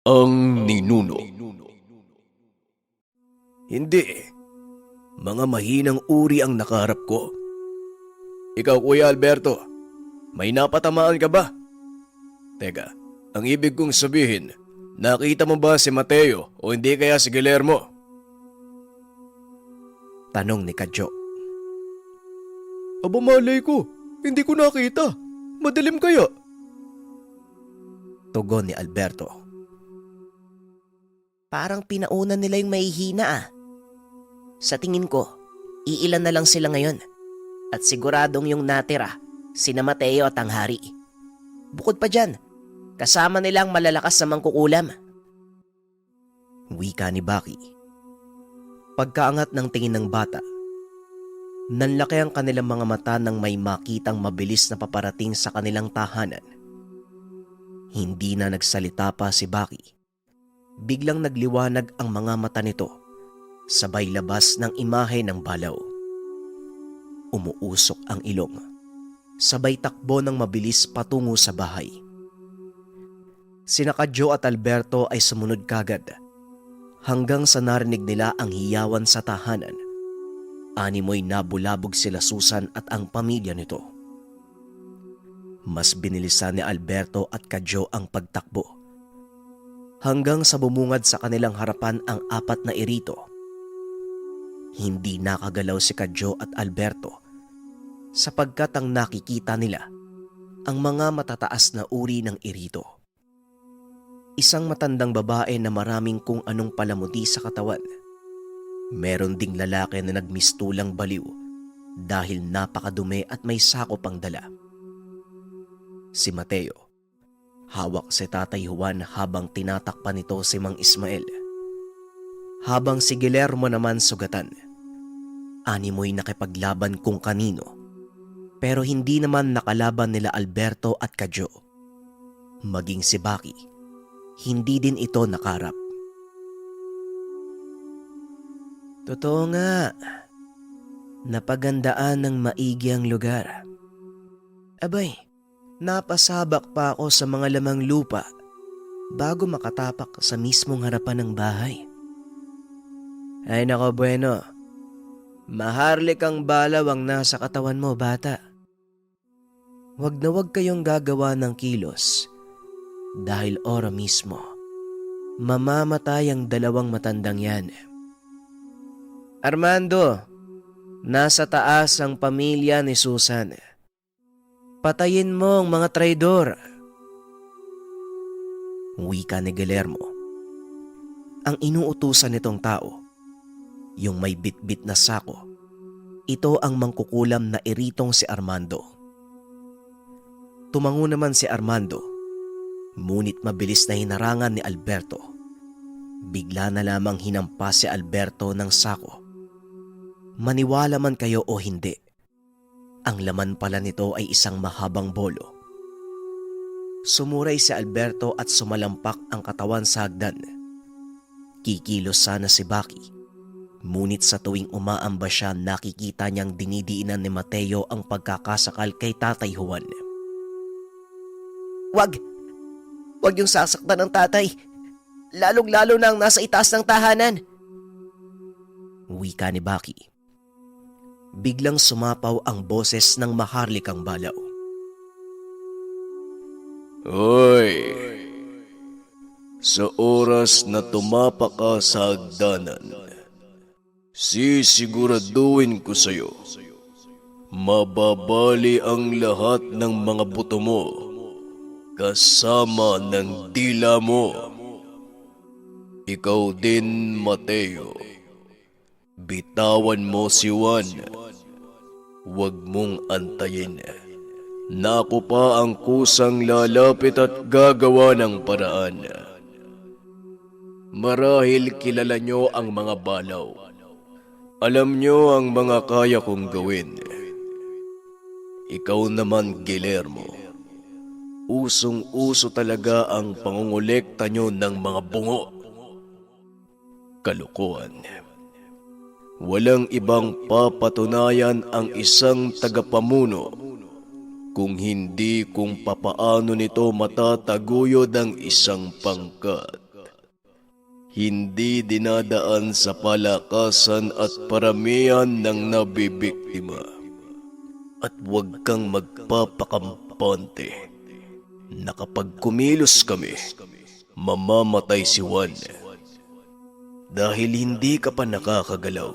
Ang ninuno. Hindi. Mga mahinang uri ang nakaharap ko. Ikaw, Kuya Alberto, may napatamaan ka ba? Teka, ang ibig kong sabihin, nakita mo ba si Mateo o hindi kaya si Guillermo? Tanong ni Kadyo. Aba malay ko, hindi ko nakita. Madilim kaya? Tugon ni Alberto. Parang pinaunan nila yung mahihina ah. Sa tingin ko, iilan na lang sila ngayon. At siguradong yung natira, sina Mateo at ang hari. Bukod pa dyan, kasama nila ang malalakas na mangkukulam. Wika ni Baki. Pagkaangat ng tingin ng bata, nanlaki ang kanilang mga mata nang may makitang mabilis na paparating sa kanilang tahanan. Hindi na nagsalita pa si Baki. Biglang nagliwanag ang mga mata nito, sabay labas ng imahe ng balaw. Umuusok ang ilong, sabay takbo ng mabilis patungo sa bahay. Sina Kadyo at Alberto ay sumunod kagad, hanggang sa narinig nila ang hiyawan sa tahanan. Animoy nabulabog sila Susan at ang pamilya nito. Mas binilisan ni Alberto at Kadyo ang pagtakbo, hanggang sa bumungad sa kanilang harapan ang 4 na irito. Hindi nakagalaw si Kadyo at Alberto sapagkat ang nakikita nila ang mga matataas na uri ng irito. Isang matandang babae na maraming kung anong palamuti sa katawan. Meron ding lalaki na nagmistulang baliw dahil napakadumi at may sakop ang dala. Si Mateo, hawak si Tatay Juan habang tinatakpan nito si Mang Ismael. Habang si Guillermo naman sugatan. Animoy nakipaglaban kung kanino, pero hindi naman nakalaban nila Alberto at Kadyo. Maging si Baki, hindi din ito nakarap. Totoo nga, napagandaan ng maigi ang lugar. Abay, napasabak pa ako sa mga lamang lupa bago makatapak sa mismong harapan ng bahay. Ay nako bueno, maharlik ang balaw ang nasa katawan mo, bata. Wag na wag kayong gagawa ng kilos dahil ora mismo mamamatay ang 2 matandang yan. Armando, nasa taas ang pamilya ni Susan. Patayin mo ang mga traidor. Wika ni Guillermo. Ang inuutusan nitong tao, yung may bitbit na sako, ito ang mangkukulam na iritong si Armando. Tumango naman si Armando, ngunit mabilis na hinarangan ni Alberto. Bigla na lamang hinampas si Alberto ng sako. Maniwala man kayo o hindi, ang laman pala nito ay isang mahabang bolo. Sumuray si Alberto at sumalampak ang katawan sa hagdan. Kikilos sana si Baki, ngunit sa tuwing umaamba siya nakikita niyang dinidiinan ni Mateo ang pagkakasakal kay Tatay Juan. Wag! Wag yung sasaktan ng tatay. Lalong-lalo na ang nasa itaas ng tahanan. Wika ni Baki. Biglang sumapaw ang boses ng maharlikang balaw. Hoy! Sa oras na tumapa ka sa hagdanan, sisiguraduhin ko sa'yo, mababali ang lahat ng mga buto mo, kasama ng dila mo. Ikaw din, Mateo. Bitawan mo si Juan. Huwag mong antayin. Naku pa ang kusang lalapit at gagawa ng paraan. Marahil kilala nyo ang mga balaw. Alam nyo ang mga kaya kong gawin. Ikaw naman, Guillermo. Usong-uso talaga ang pangungulekta nyo ng mga bungo. Kalokohan. Walang ibang papatunayan ang isang tagapamuno kung hindi kung papaano nito matataguyod ang isang pangkat. hindi dinadaan sa palakasan at paramihan ng nabibiktima. At huwag kang magpapakampante na kapag kumilos kami, mamamatay si Juan. Dahil hindi ka pa nakakagalaw,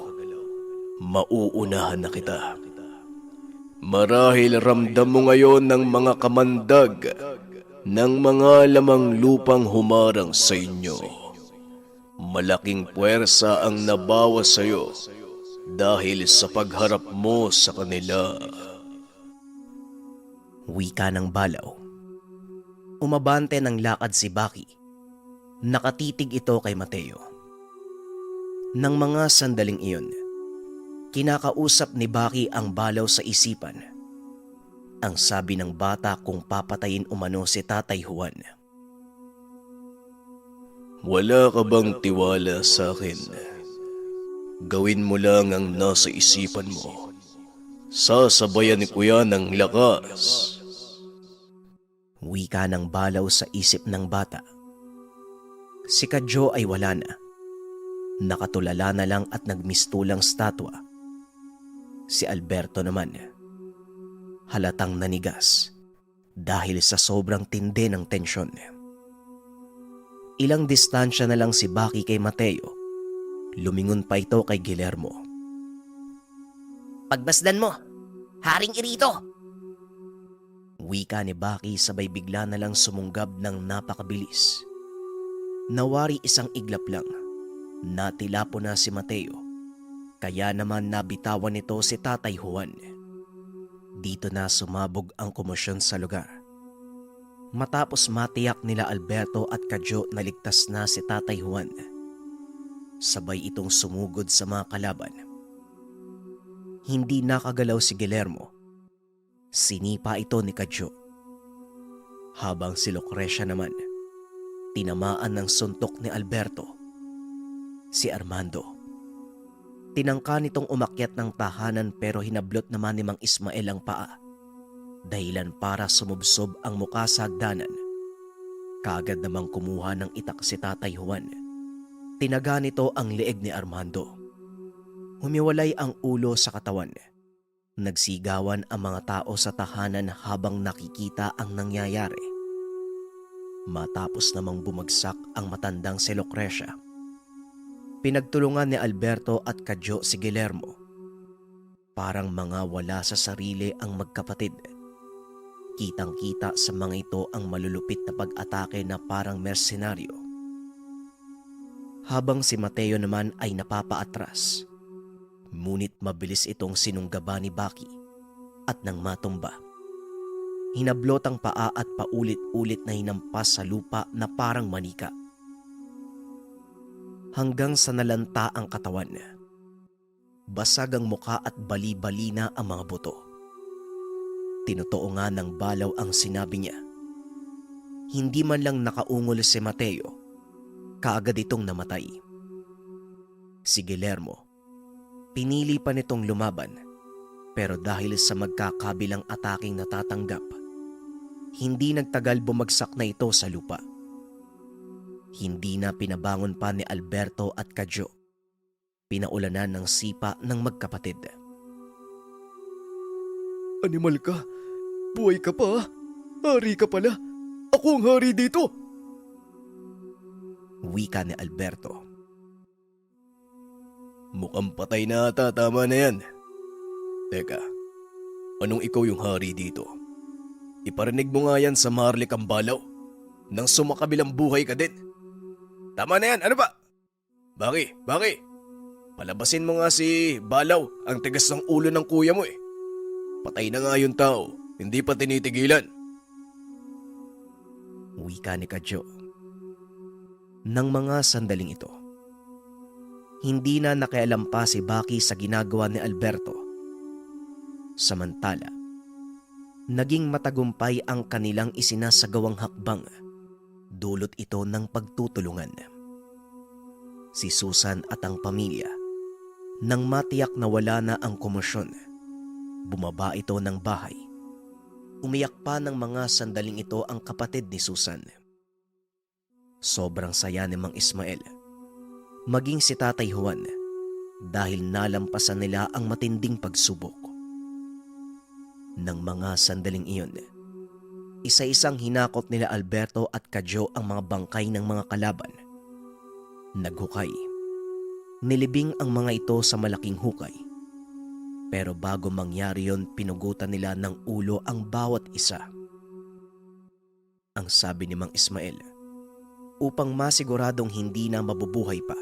mauunahan na kita. Marahil ramdam mo ngayon ng mga kamandag ng mga lamang lupang humarang sa inyo. Malaking puwersa ang nabawas sa iyo dahil sa pagharap mo sa kanila. Wika ng balaw. Umabante ng lakad si Baki. Nakatitig ito kay Mateo. Nang mga sandaling iyon, kinakausap ni Baki ang balaw sa isipan. Ang sabi ng bata kung papatayin umano si Tatay Juan. Wala ka bang tiwala sa akin? Gawin mo lang ang nasa isipan mo. Sasabayan ko yan ng lakas. Wika ng balaw sa isip ng bata. Si Kadyo ay wala na. Nakatulala na lang at nagmistulang statwa. Si Alberto naman, halatang nanigas dahil sa sobrang tindi ng tensyon. Ilang distansya na lang si Baki kay Mateo. Lumingon pa ito kay Guillermo. Pagmasdan mo, Haring Irito! Wika ni Baki sabay bigla na lang sumunggab ng napakabilis. Nawari isang iglap lang. Natilapo na si Mateo. Kaya naman nabitawan nito si Tatay Juan. Dito na sumabog ang komosyon sa lugar. Matapos matiyak nila Alberto at Kadyo na ligtas na si Tatay Juan, sabay itong sumugod sa mga kalaban. Hindi nakagalaw si Guillermo. Sinipa ito ni Kadyo. Habang si Lucrecia naman, tinamaan ng suntok ni Alberto. Si Armando, tinangka nitong umakyat ng tahanan pero hinablot naman ni Mang Ismael ang paa. Dahilan para sumubsob ang muka sa hagdanan. Kaagad namang kumuha ng itak si Tatay Juan. Tinaga nito ang leeg ni Armando. Humiwalay ang ulo sa katawan. Nagsigawan ang mga tao sa tahanan habang nakikita ang nangyayari. Matapos namang bumagsak ang matandang si Lucrecia, pinagtulungan ni Alberto at Kadyo si Guillermo. Parang mga wala sa sarili ang magkapatid. Kitang-kita sa mga ito ang malulupit na pag-atake na parang mersenaryo. Habang si Mateo naman ay napapaatras. Ngunit mabilis itong sinunggaba ni Baki at nang matumba, hinablot ang paa at paulit-ulit na hinampas sa lupa na parang manika. Hanggang sa nalanta ang katawan. Basag ang muka at bali-bali na ang mga buto. Tinotoo nga ng balaw ang sinabi niya. Hindi man lang nakaungol si Mateo, kaagad itong namatay. Si Guillermo, pinili pa nitong lumaban, pero dahil sa magkakabilang ataking natatanggap, hindi nagtagal bumagsak na ito sa lupa. Hindi na pinabangon pa ni Alberto at Kadyo. Pinaulanan ng sipa ng magkapatid. Animal ka? Buhay ka pa? Hari ka pala? Ako ang hari dito! Wika ni Alberto. Mukhang patay na ata, tama na yan. Teka, anong ikaw yung hari dito? Iparinig mo nga yan sa Marlik ang balaw nang sumakabilang buhay ka din. Tama na yan, ano ba? Baki, palabasin mo nga si Balaw, ang tigas ng ulo ng kuya mo eh. Patay na nga yung tao, hindi pa tinitigilan. Wika ni Kadyo. Nang mga sandaling ito, hindi na nakialam pa si Baki sa ginagawa ni Alberto. Samantala, naging matagumpay ang kanilang isinasagawang hakbang. Dulot ito ng pagtutulungan. Si Susan at ang pamilya, nang matiyak na wala na ang komosyon, bumaba ito ng bahay. Umiyak pa ng mga sandaling ito ang kapatid ni Susan. Sobrang saya ni Mang Ismael maging si Tatay Juan dahil nalampasan nila ang matinding pagsubok. Nang mga sandaling iyon, isa-isang hinakot nila Alberto at Kadyo ang mga bangkay ng mga kalaban. Naghukay. Nilibing ang mga ito sa malaking hukay. Pero bago mangyari yon, pinugutan nila ng ulo ang bawat isa. Ang sabi ni Mang Ismael, upang masiguradong hindi na mabubuhay pa,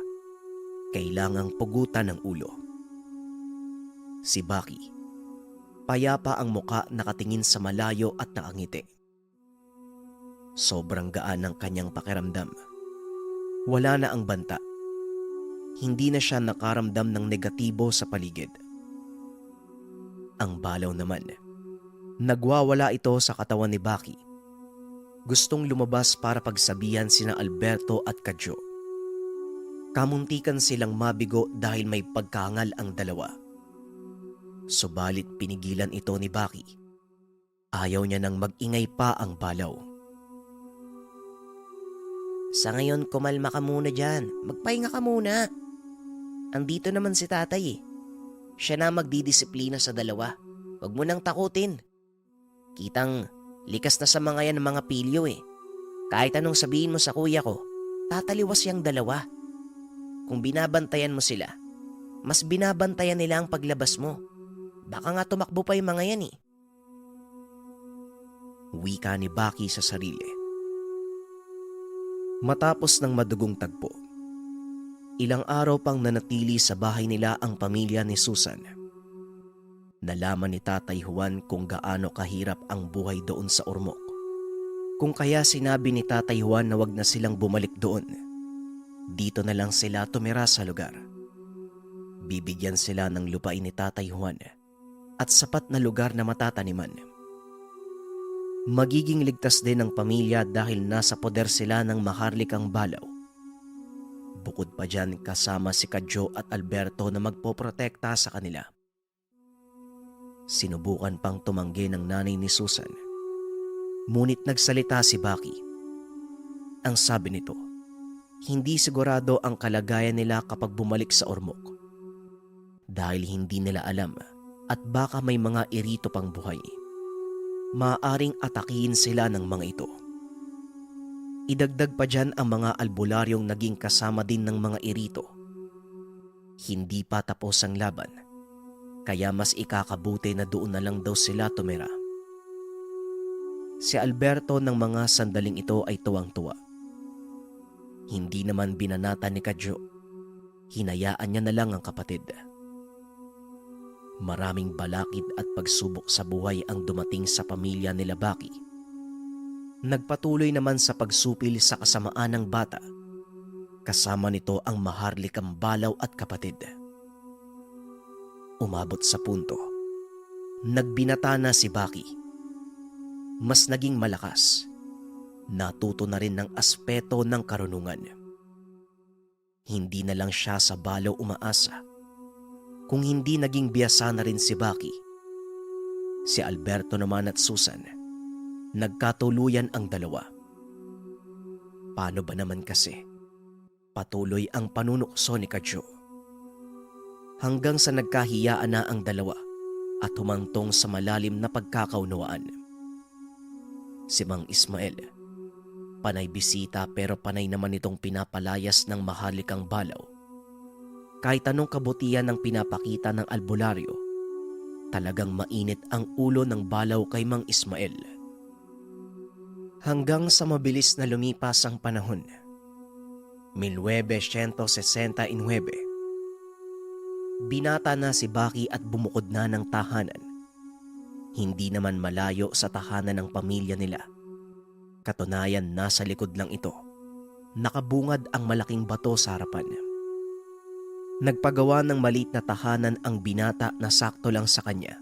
kailangang pugutan ng ulo. Si Baki, payapa ang muka, nakatingin sa malayo at nakangiti. Sobrang gaan ng kanyang pakiramdam. Wala na ang banta. Hindi na siya nakaramdam ng negatibo sa paligid. Ang balaw naman, nagwawala ito sa katawan ni Baki. Gustong lumabas para pagsabihan sina Alberto at Kadyo. Kamuntikan silang mabigo dahil may pagkaangal ang dalawa. Subalit pinigilan ito ni Baki. Ayaw niya nang mag-ingay pa ang balaw. Sa ngayon, kumalma ka muna dyan. Magpahinga ka muna. Andito naman si tatay eh. Siya na magdidisiplina sa dalawa. Huwag mo nang takutin. Kitang likas na sa mga yan ng mga pilyo eh. Kahit anong sabihin mo sa kuya ko, tataliwas yang dalawa. Kung binabantayan mo sila, mas binabantayan nila ang paglabas mo. Baka nga tumakbo pa yung mga yan eh. Wika ni Baki sa sarili. Matapos ng madugong tagpo, ilang araw pang nanatili sa bahay nila ang pamilya ni Susan. Nalaman ni Tatay Juan kung gaano kahirap ang buhay doon sa Ormoc. Kung kaya sinabi ni Tatay Juan na wag na silang bumalik doon. Dito na lang sila tumira sa lugar. Bibigyan sila ng lupain ni Tatay Juan at sapat na lugar na matataniman. Magiging ligtas din ang pamilya dahil nasa poder sila ng maharlikang balaw. Bukod pa dyan, kasama si Kadyo at Alberto na magpoprotekta sa kanila. Sinubukan pang tumanggi ng nanay ni Susan. Ngunit nagsalita si Baki. Ang sabi nito, hindi sigurado ang kalagayan nila kapag bumalik sa Ormoc. Dahil hindi nila alam at baka may mga irito pang buhay. Maaaring atakihin sila ng mga ito. Idagdag pa dyan ang mga albularyong naging kasama din ng mga irito. Hindi pa tapos ang laban, kaya mas ikakabuti na doon na lang daw sila tumira. Si Alberto ng mga sandaling ito ay tuwang-tuwa. Hindi naman binanata ni Kadyo. Hinayaan niya na lang ang kapatid. Maraming balakid at pagsubok sa buhay ang dumating sa pamilya nila Baki. Nagpatuloy naman sa pagsupil sa kasamaan ng bata. Kasama nito ang maharlikang balaw at kapatid. Umabot sa punto, nagbinata na si Baki. Mas naging malakas. Natuto na rin ng aspeto ng karunungan. Hindi na lang siya sa balaw umaasa. Kung hindi naging biyasa na rin si Baki, si Alberto naman at Susan, nagkatuluyan ang dalawa. Paano ba naman kasi? Patuloy ang panunukso ni Kadyo. Hanggang sa nagkahiyaan na ang dalawa at humantong sa malalim na pagkakaunawaan. Si Mang Ismael, panay bisita pero panay naman itong pinapalayas ng maharlikang balaw. Kahit anong kabutihan ng pinapakita ng albularyo, talagang mainit ang ulo ng balaw kay Mang Ismael. Hanggang sa mabilis na lumipas ang panahon, 1969, binata na si Baki at bumukod na ng tahanan. Hindi naman malayo sa tahanan ng pamilya nila. Katunayan, nasa likod lang ito. Nakabungad ang malaking bato sa harapan. Nagpagawa ng maliit na tahanan ang binata na sakto lang sa kanya.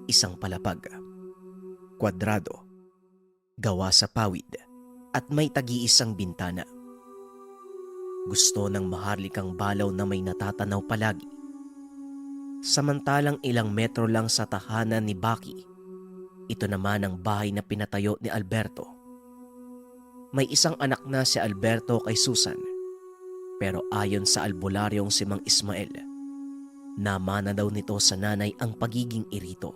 Isang palapag, kwadrado, gawa sa pawid at may tagi-isang bintana. Gusto ng maharlikang balaw na may natatanaw palagi. Samantalang ilang metro lang sa tahanan ni Baki, ito naman ang bahay na pinatayo ni Alberto. May isang anak na si Alberto kay Susan. Pero ayon sa albularyong si Mang Ismael, namana daw nito sa nanay ang pagiging irito.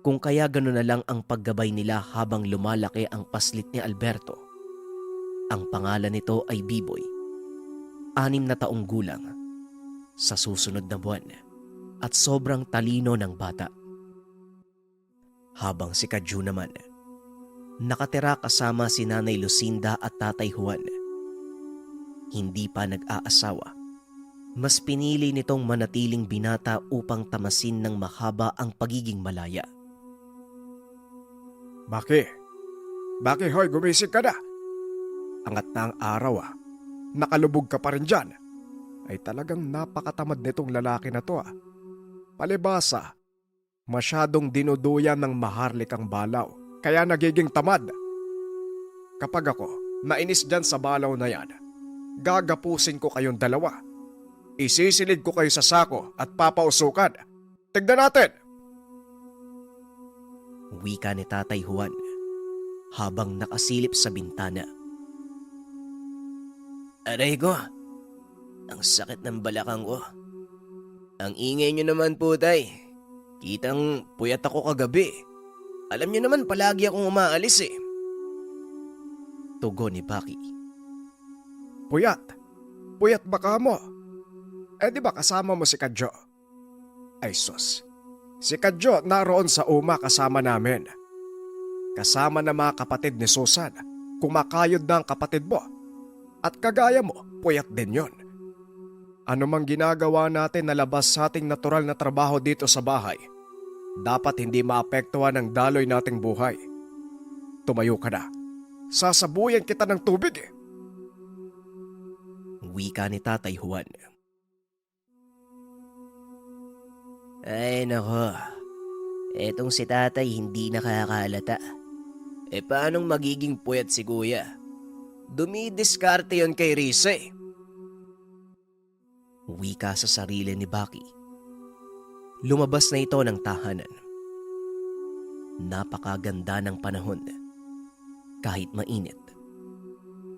Kung kaya gano'n na lang ang paggabay nila habang lumalaki ang paslit ni Alberto. Ang pangalan nito ay Biboy, 6 na taong gulang, sa susunod na buwan, at sobrang talino ng bata. Habang si Kadyo naman, nakatira kasama si Nanay Lucinda at Tatay Juan. Hindi pa nag-aasawa, mas pinili nitong manatiling binata upang tamasin ng mahaba ang pagiging malaya. Baki? Baki hoy, gumising ka na. Angat na ang araw Nakalubog ka pa rin dyan. Ay talagang napakatamad nitong lalaki na to Palibasa, masyadong dinuduyan ng maharlikang balaw, kaya nagiging tamad. Kapag ako nainis dyan sa balaw na yan, gagapusin ko kayong dalawa. Isisilid ko kayo sa sako at papausukan. Tignan natin! Wika ni Tatay Juan habang nakasilip sa bintana. Aray ko, ang sakit ng balakang ko. Ang ingay nyo naman po, tay. Kitang puyat ako kagabi. Alam nyo naman palagi akong umaalis Tugon ni Baki. Puyat? Puyat ba ka mo? Di ba kasama mo si Kadyo? Ay sus, si Kadyo naroon sa uma kasama namin. Kasama na mga kapatid ni Susan, kumakayod na ang kapatid mo. At kagaya mo, puyat din yon. Ano mang ginagawa natin na labas sa ating natural na trabaho dito sa bahay, dapat hindi maapektuhan ng daloy nating buhay. Tumayo ka na. Sasabuyan kita ng tubig Wika ni Tatay Juan. Ay nako, etong si tatay hindi nakakahalata. Paanong magiging puyat si kuya? Dumidiskarte yon kay Risa Wika sa sarili ni Baki. Lumabas na ito ng tahanan. Napakaganda ng panahon. Kahit mainit.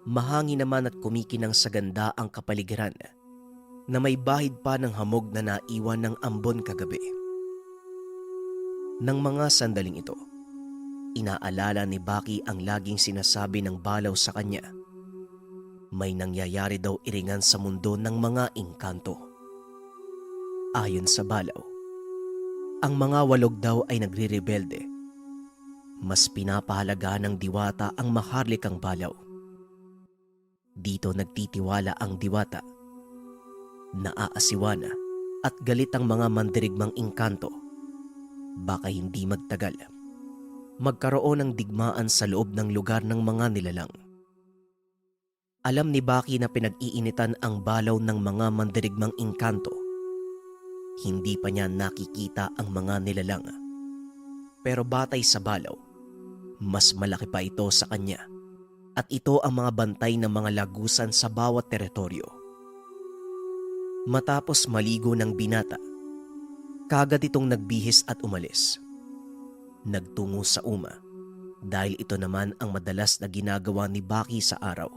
Mahangin naman at kumikinang sa ganda ang kapaligiran na may bahid pa ng hamog na naiwan ng ambon kagabi. Nang mga sandaling ito, inaalala ni Baki ang laging sinasabi ng balaw sa kanya. May nangyayari daw iringan sa mundo ng mga engkanto. Ayon sa balaw, ang mga walog daw ay nagre-rebelde. Mas pinapahalaga ng diwata ang maharlikang balaw. Dito nagtitiwala ang diwata. Naaasiwana at galit ang mga mandirigmang engkanto. Baka hindi magtagal, magkaroon ng digmaan sa loob ng lugar ng mga nilalang. Alam ni Baki na pinag-iinitan ang balaw ng mga mandirigmang engkanto. Hindi pa niya nakikita ang mga nilalang. Pero batay sa balaw, mas malaki pa ito sa kanya. At ito ang mga bantay ng mga lagusan sa bawat teritoryo. Matapos maligo ng binata, kagad itong nagbihis at umalis. Nagtungo sa uma dahil ito naman ang madalas na ginagawa ni Baki sa araw.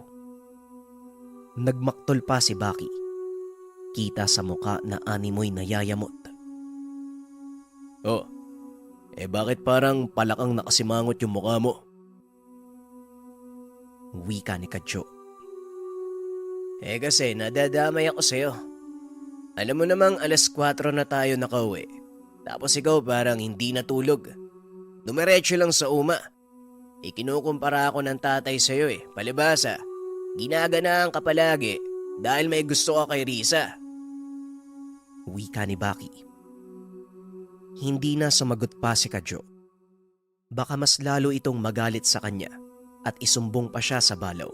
Nagmaktol pa si Baki. Kita sa muka na animoy nayayamot. Bakit parang palakang nakasimangot yung mukha mo? Wika ni Kadyo. Kasi nadadamay ako sa'yo. Alam mo namang 4:00 na tayo nakauwi. Tapos ikaw parang hindi natulog. Dumiretso lang sa uma. Kinukumpara ako ng tatay sa'yo Palibasa, ginaganaan ka palagi dahil may gusto ka kay Risa. Wika ni Baki. Hindi na sumagot pa si Kadyo. Baka mas lalo itong magalit sa kanya at isumbong pa siya sa balaw.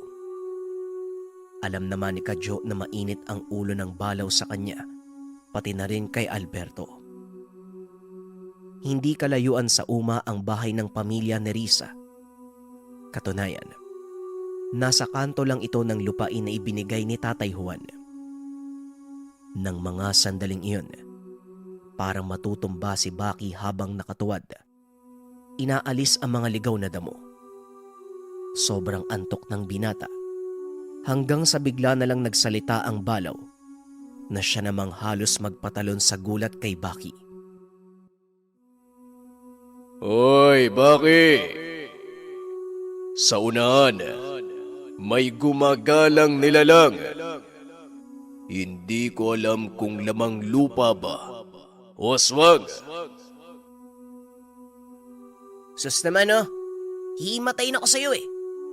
Alam naman ni Kadyo na mainit ang ulo ng balaw sa kanya, pati na rin kay Alberto. Hindi kalayuan sa uma ang bahay ng pamilya ni Risa. Katunayan, nasa kanto lang ito ng lupain na ibinigay ni Tatay Juan. Nang mga sandaling iyon, parang matutumba si Baki habang nakatuwad. Inaalis ang mga ligaw na damo. Sobrang antok ng binata Hanggang sa bigla na lang nagsalita ang balaw na siya namang halos magpatalon sa gulat kay Baki. Hoy, Baki! Sa unahan, may gumagalang nilalang. Hindi ko alam kung lamang lupa ba o aswang. Sus naman oh, hihimatayin ako sa'yo eh.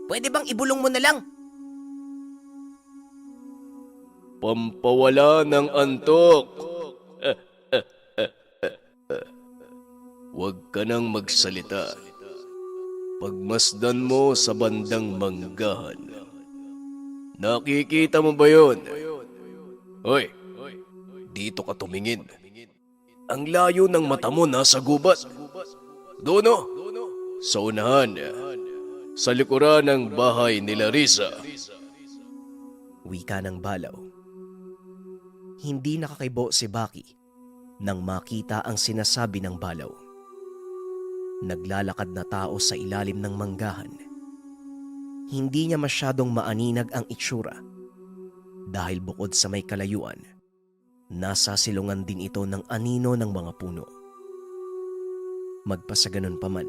Pwede bang ibulong mo na lang? Pampawala ng antok. Huwag ka nang magsalita. Pagmasdan mo sa bandang manggahan. Nakikita mo ba yun? Hoy, dito ka tumingin. Ang layo ng mata mo nasa gubat. Doon oh, sa unahan, sa likuran ng bahay ni Larissa. Wika ng balaw. Hindi nakakibo si Baki nang makita ang sinasabi ng balaw. Naglalakad na tao sa ilalim ng manggahan. Hindi niya masyadong maaninag ang itsura dahil bukod sa may kalayuan, nasa silungan din ito ng anino ng mga puno. Magpasaganon pa man,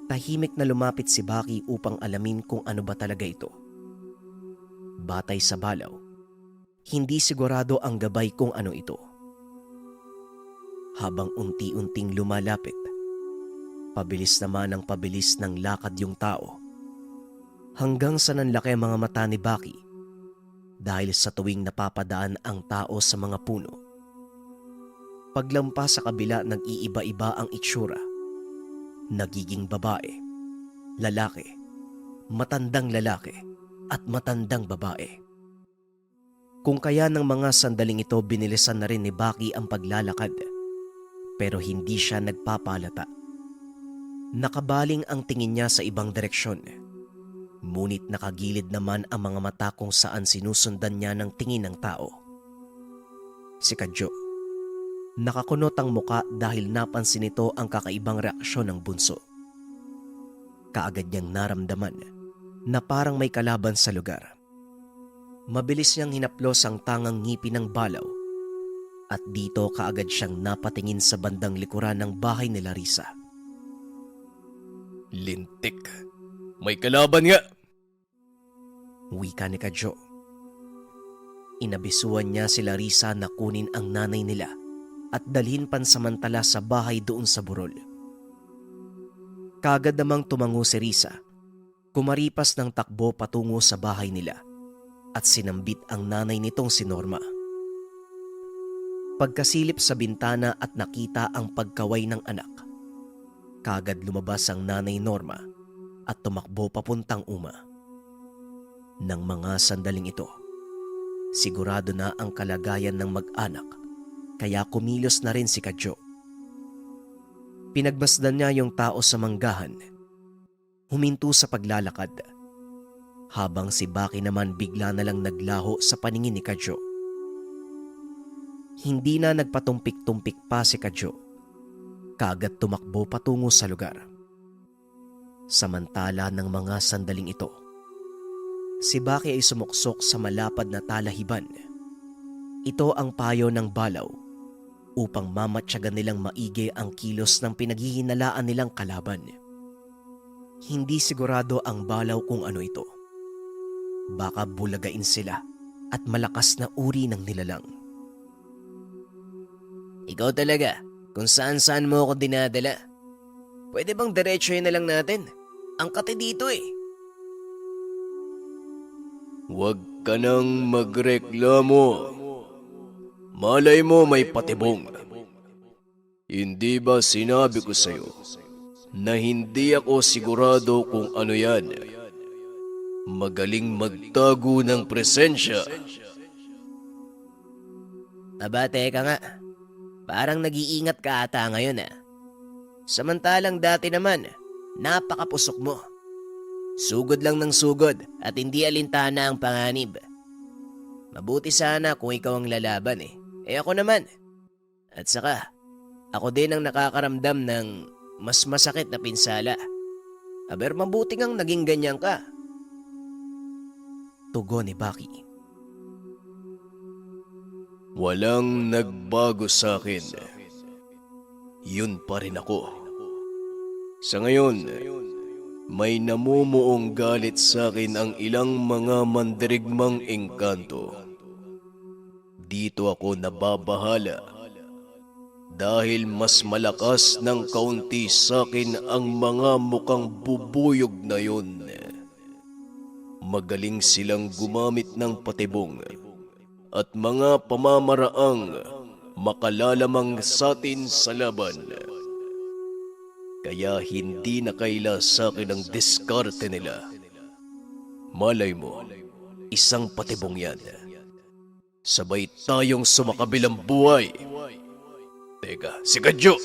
tahimik na lumapit si Baki upang alamin kung ano ba talaga ito. Batay sa balaw, hindi sigurado ang gabay kung ano ito. Habang unti-unting lumalapit, pabilis naman ang pabilis ng lakad yung tao. Hanggang sa nanlaki ang mga mata ni Baki dahil sa tuwing napapadaan ang tao sa mga puno. Paglampas sa kabila, nag-iiba-iba ang itsura. Nagiging babae, lalaki, matandang lalaki at matandang babae. Kung kaya ng mga sandaling ito binilisan na rin ni Baki ang paglalakad, pero hindi siya nagpapalata. Nakabaling ang tingin niya sa ibang direksyon, ngunit nakagilid naman ang mga mata kung saan sinusundan niya ng tingin ng tao. Si Kadyo, nakakunot ang muka dahil napansin nito ang kakaibang reaksyon ng bunso. Kaagad niyang naramdaman na parang may kalaban sa lugar. Mabilis niyang hinaplos ang tangang ngipin ng balaw at dito kaagad siyang napatingin sa bandang likuran ng bahay ni Larissa. Lintik. May kalaban nga. Wika ni Kadyo. Inabisuan niya si Larissa na kunin ang nanay nila at dalhin pansamantala sa bahay doon sa burol. Kaagad namang tumango si Risa, kumaripas ng takbo patungo sa bahay nila at sinambit ang nanay nitong si Norma. Pagkasilip sa bintana at nakita ang pagkaway ng anak, kaagad lumabas ang nanay Norma at tumakbo papuntang uma. Nang mga sandaling ito, sigurado na ang kalagayan ng mag-anak, kaya kumilos na rin si Kadyo. Pinagmasdan niya yung tao sa manggahan, huminto sa paglalakad, habang si Baki naman bigla na lang naglaho sa paningin ni Kadyo. Hindi na nagpatumpik-tumpik pa si Kadyo, kaagad tumakbo patungo sa lugar. Samantala ng mga sandaling ito, si Baki ay sumuksok sa malapad na talahiban. Ito ang payo ng balaw upang mamatyagan nilang maigi ang kilos ng pinaghihinalaan nilang kalaban. Hindi sigurado ang balaw kung ano ito. Baka bulagain sila at malakas na uri ng nilalang. Ikaw talaga, kung saan-saan mo ako dinadala. Pwede bang diretsohin na lang natin? Ang kati dito eh. Huwag ka nang magreklamo. Malay mo may patibong. Hindi ba sinabi ko sa'yo na hindi ako sigurado kung ano yan? Magaling magtago ng presensya. Aba, teka nga. Parang nag-iingat ka ata ngayon ah. Samantalang dati naman, napakapusok mo. Sugod lang ng sugod at hindi alintana ang panganib. Mabuti sana kung ikaw ang lalaban eh. Eh ako naman. At saka, ako din ang nakakaramdam ng mas masakit na pinsala. Aber mabuti ngang naging ganyan ka. Tugon ni Baki. Walang nagbago sa akin. Yun pa rin ako. Sa ngayon, may namumuong galit sa akin ang ilang mga mandirigmang engkanto. Dito ako nababahala dahil mas malakas ng kaunti sa akin ang mga mukhang bubuyog na yun. Magaling silang gumamit ng patibong at mga pamamaraang makalalamang sa atin sa laban. Kaya hindi na kaila sa akin ang diskarte nila. Malay mo, isang patibong yan. Sabay tayong sumakabilang buhay. Teka, si Kadyo!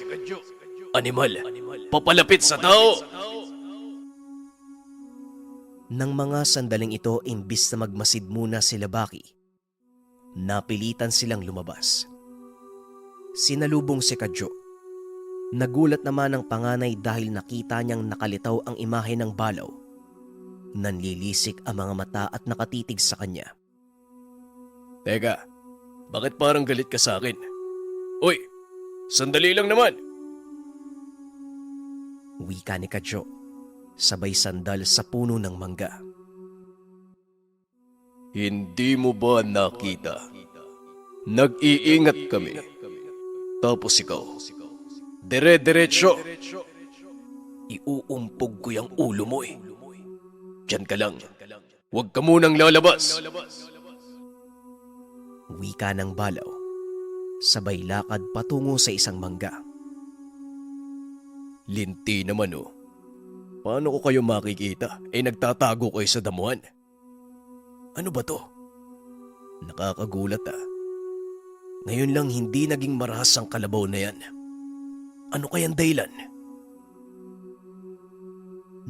Animal, papalapit sa tao! Nang mga sandaling ito, imbis na magmasid muna sila Baki, napilitan silang lumabas. Sinalubong si Kadyo. Nagulat naman ang panganay dahil nakita niyang nakalitaw ang imahe ng balaw. Nanlilisik ang mga mata at nakatitig sa kanya. Teka, bakit parang galit ka sa akin? Uy, sandali lang naman! Wika ni Kadyo, sabay sandal sa puno ng mangga. Hindi mo ba nakita? Nag-iingat kami. Tapos ikaw, dire-diretso. Iuumpog ko yung ulo mo eh. Diyan ka lang. Huwag ka munang lalabas. Wika ng balaw, sabay lakad patungo sa isang mangga. Linti naman oh. Paano ko kayo makikita? Nagtatago kayo sa damuhan. Ano ba to? Nakakagulat ah. Ngayon lang hindi naging marahas ang kalabaw na yan. Ano kayang dahilan?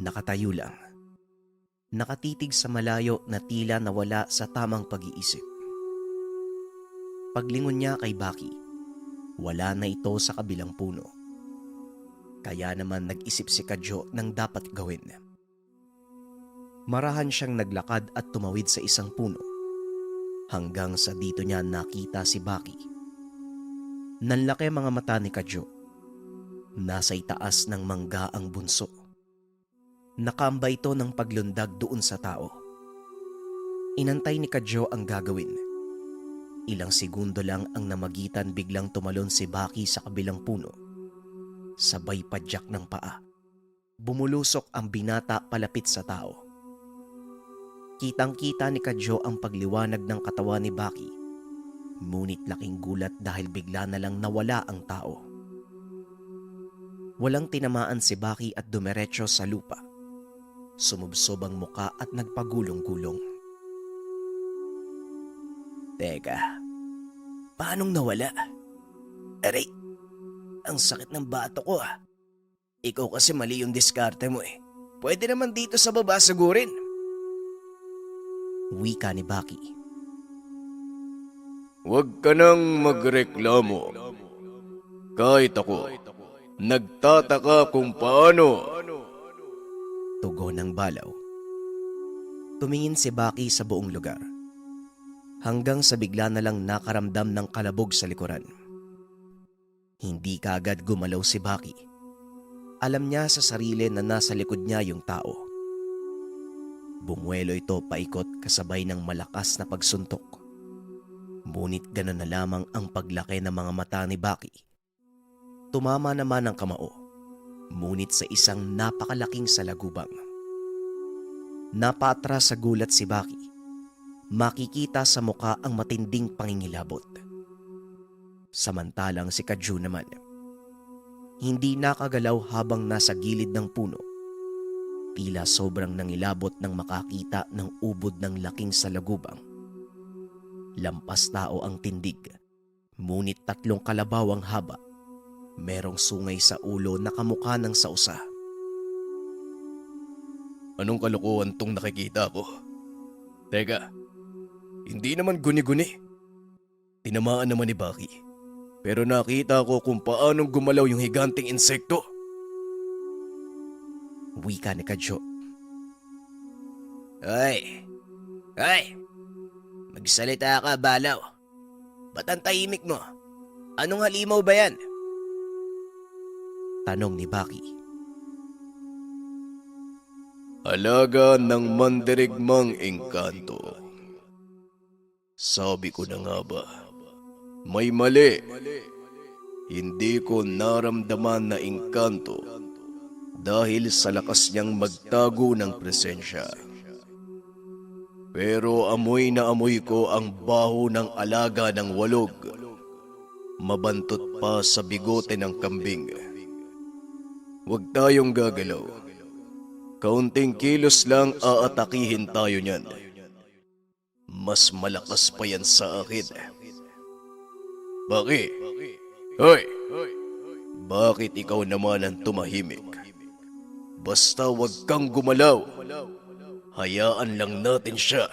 Nakatayo lang. Nakatitig sa malayo na tila nawala sa tamang pag-iisip. Paglingon niya kay Baki, wala na ito sa kabilang puno. Kaya naman nag-isip si Kadyo ng dapat gawin. Marahan siyang naglakad at tumawid sa isang puno. Hanggang sa dito niya nakita si Baki. Nanlaki mga mata ni Kadyo. Nasa itaas ng mangga ang bunso. Nakambay ito ng paglundag doon sa tao. Inantay ni Kadyo ang gagawin. Ilang segundo lang ang namagitan, biglang tumalon si Baki sa kabilang puno. Sabay padyak ng paa. Bumulusok ang binata palapit sa tao. Kitang-kita ni Kadyo ang pagliwanag ng katawan ni Baki. Ngunit laking gulat dahil bigla na lang nawala ang tao. Walang tinamaan si Baki at dumiretso sa lupa. Sumubsob ang muka at nagpagulong-gulong. Teka, paanong nawala? Aray, ang sakit ng bato ko ah. Ikaw kasi mali yung diskarte mo eh. Pwede naman dito sa baba sagurin. Wika ni Baki. Huwag ka nang magreklamo. Kahit ako, nagtataka kung paano. Tugon ng balaw. Tumingin si Baki sa buong lugar. Hanggang sa bigla na lang nakaramdam ng kalabog sa likuran. Hindi kaagad gumalaw si Baki. Alam niya sa sarili na nasa likod niya yung tao. Bumuelo ito paikot kasabay ng malakas na pagsuntok. Ngunit gano'n na lamang ang paglaki ng mga mata ni Baki. Tumama naman ang kamao, ngunit sa isang napakalaking salagubang. Napatras sa gulat si Baki. Makikita sa muka ang matinding pangingilabot. Samantalang si Kadyo naman, hindi nakagalaw habang nasa gilid ng puno. Tila sobrang nangilabot nang makakita ng ubod ng laking salagubang. Lampas tao ang tindig, ngunit 3 kalabaw ang haba. Merong sungay sa ulo na kamukha ng sausa. Anong kalokohan tong nakikita ko? Teka, hindi naman guni-guni. Tinamaan naman ni Baki. Pero nakita ko kung paanong gumalaw yung higanting insekto. Wika ni Kadyo. Ay, Ay, magsalita ka, Balaw. Ba't ang tahimik mo? Anong halimaw ba yan? Tanong ni Baki. Alaga ng mandirigmang engkanto. Sabi ko na nga ba, may mali. Hindi ko naramdaman na engkanto dahil sa lakas niyang magtago ng presensya. Pero amoy na amoy ko ang baho ng alaga ng walog. Mabantot pa sa bigote ng kambing. Huwag tayong gagalaw. Kaunting kilos lang aatakihin tayo niyan. Mas malakas pa yan sa akin. Bakit? Hoy! Bakit ikaw naman ang tumahimik? Basta wag kang gumalaw. Hayaan lang natin siya.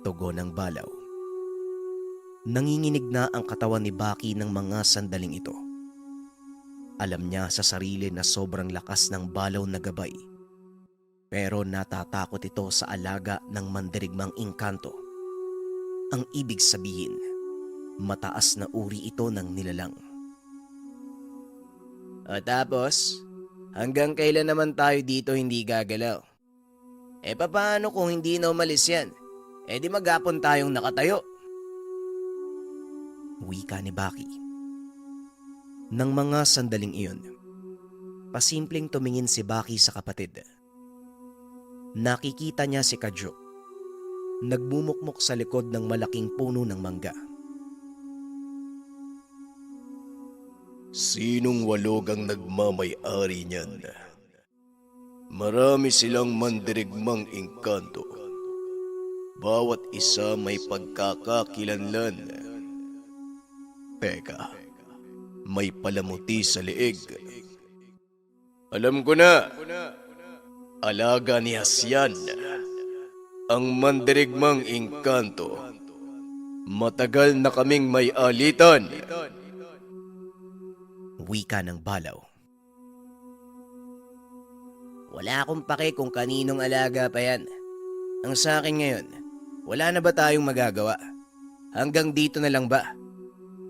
Tugon ng Balaw. Nanginginig na ang katawan ni Baki ng mga sandaling ito. Alam niya sa sarili na sobrang lakas ng Balaw na gabay. Pero natatakot ito sa alaga ng mandirigmang engkanto. Ang ibig sabihin, mataas na uri ito ng nilalang. O tapos, hanggang kailan naman tayo dito hindi gagalaw? Paano kung hindi na umalis yan? Di maghapon tayong nakatayo. Wika ni Baki. Nang mga sandaling iyon, pasimpleng tumingin si Baki sa kapatid. Nakikita niya si Kadyo. Nagmumukmok sa likod ng malaking puno ng mangga. Sinong walog ang nagmamay-ari niyan? Marami silang mandirigmang engkanto. Bawat isa may pagkakakilanlan. Teka, may palamuti sa leeg. Alam ko na. Alaga ni Hasyan. Ang mandirigmang engkanto. Matagal na kaming may alitan. Wika ng Balaw. Wala akong pake kung kaninong alaga pa yan. Ang sa akin ngayon, wala na ba tayong magagawa? Hanggang dito na lang ba?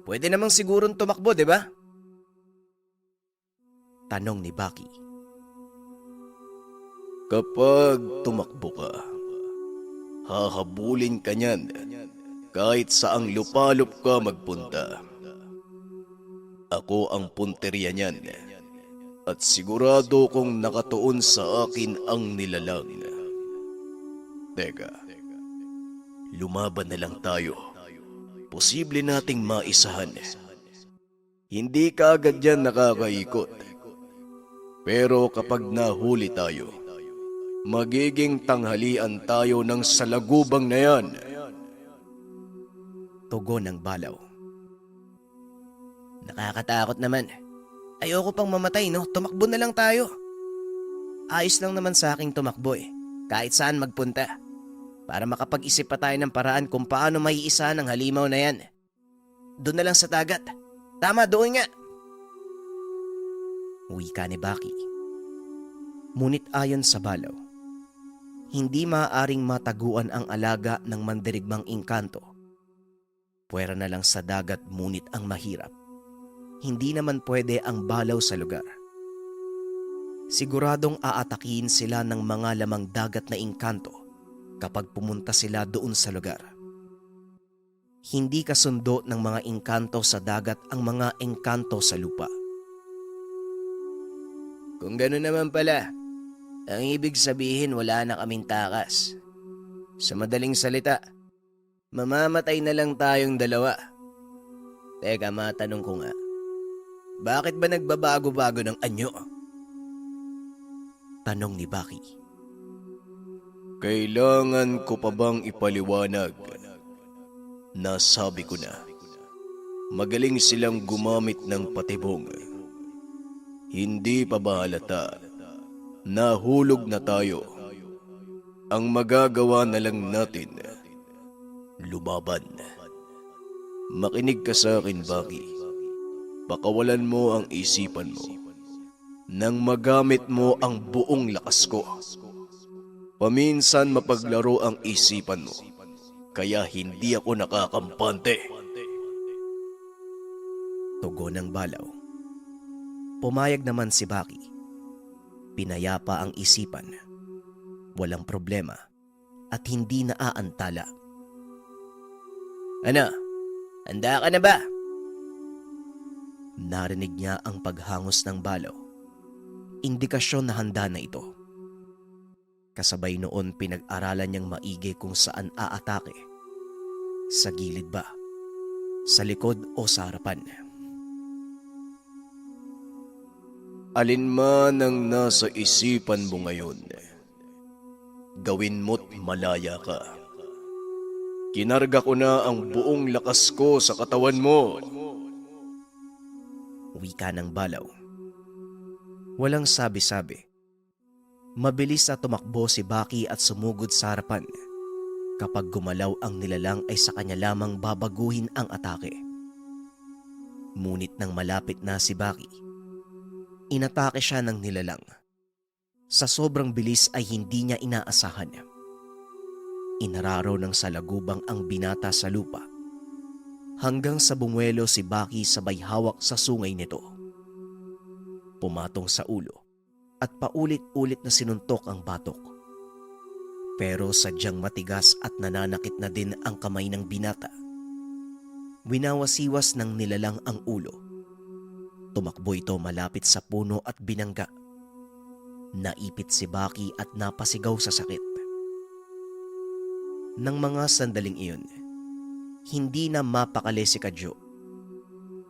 Pwede namang sigurong tumakbo, di ba? Tanong ni Baki. Kapag tumakbo ka, hahabulin ka niyan kahit saang lupalop ka magpunta. Ako ang punteriya niyan at sigurado kong nakatuon sa akin ang nilalang. Teka, lumaban na lang tayo. Posible nating maisahan. Hindi ka agad yan nakakaikot. Pero kapag nahuli tayo, magiging tanghalian tayo ng salagubang na yan. Tugon ng Balaw. Nakakatakot naman. Ayoko pang mamatay, no? Tumakbo na lang tayo. Ayos lang naman sa aking tumakbo kahit saan magpunta. Para makapag-isip pa tayo ng paraan kung paano maiisa ng halimaw na yan. Doon na lang sa dagat. Tama, doon nga. Wika ni Baki. Ngunit ayon sa Balaw, hindi maaaring mataguan ang alaga ng mandirigmang engkanto. Puwera na lang sa dagat ngunit ang mahirap. Hindi naman pwede ang Balaw sa lugar. Siguradong aatakihin sila ng mga lamang dagat na engkanto kapag pumunta sila doon sa lugar. Hindi kasundo ng mga engkanto sa dagat ang mga engkanto sa lupa. Kung gano'n naman pala, ang ibig sabihin wala na kaming takas. Sa madaling salita, mamamatay na lang tayong dalawa. Teka, matanong ko nga. Bakit ba nagbabago-bago ng anyo? Tanong ni Baki. Kailangan ko pa bang ipaliwanag? Nasabi ko na. Magaling silang gumamit ng patibong. Hindi pa ba halata? Nahulog na tayo. Ang magagawa na lang natin, lumaban. Makinig ka sa akin, Baki. Pakawalan mo ang isipan mo nang magamit mo ang buong lakas ko. Paminsan mapaglaro ang isipan mo, kaya hindi ako nakakampante. Tugon ng Balaw. Pumayag naman si Baki. Pinayapa ang isipan. Walang problema at hindi naaantala. Ano? Handa ka na ba? Narinig niya ang paghangos ng Balaw. Indikasyon na handa na ito. Kasabay noon pinag-aralan niyang maigi kung saan aatake. Sa gilid ba? Sa likod o sa harapan? Alin man ang nasa isipan mo ngayon, gawin mo't malaya ka. Kinarga ko na ang buong lakas ko sa katawan mo. Wika ng Balaw. Walang sabi-sabi. Mabilis na tumakbo si Baki at sumugod sa harapan. Kapag gumalaw ang nilalang ay sa kanya lamang babaguhin ang atake. Ngunit nang malapit na si Baki, inatake siya ng nilalang. Sa sobrang bilis ay hindi niya inaasahan. Inararo ng salagubang ang binata sa lupa. Hanggang sa bumuelo si Baki sabay hawak sa sungay nito. Pumatong sa ulo at paulit-ulit na sinuntok ang batok. Pero sadyang matigas at nananakit na din ang kamay ng binata. Winawasiwas ng nilalang ang ulo. Tumakbo ito malapit sa puno at binangga. Naipit si Baki at napasigaw sa sakit. Nang mga sandaling iyon, hindi na mapakali si Kadyo.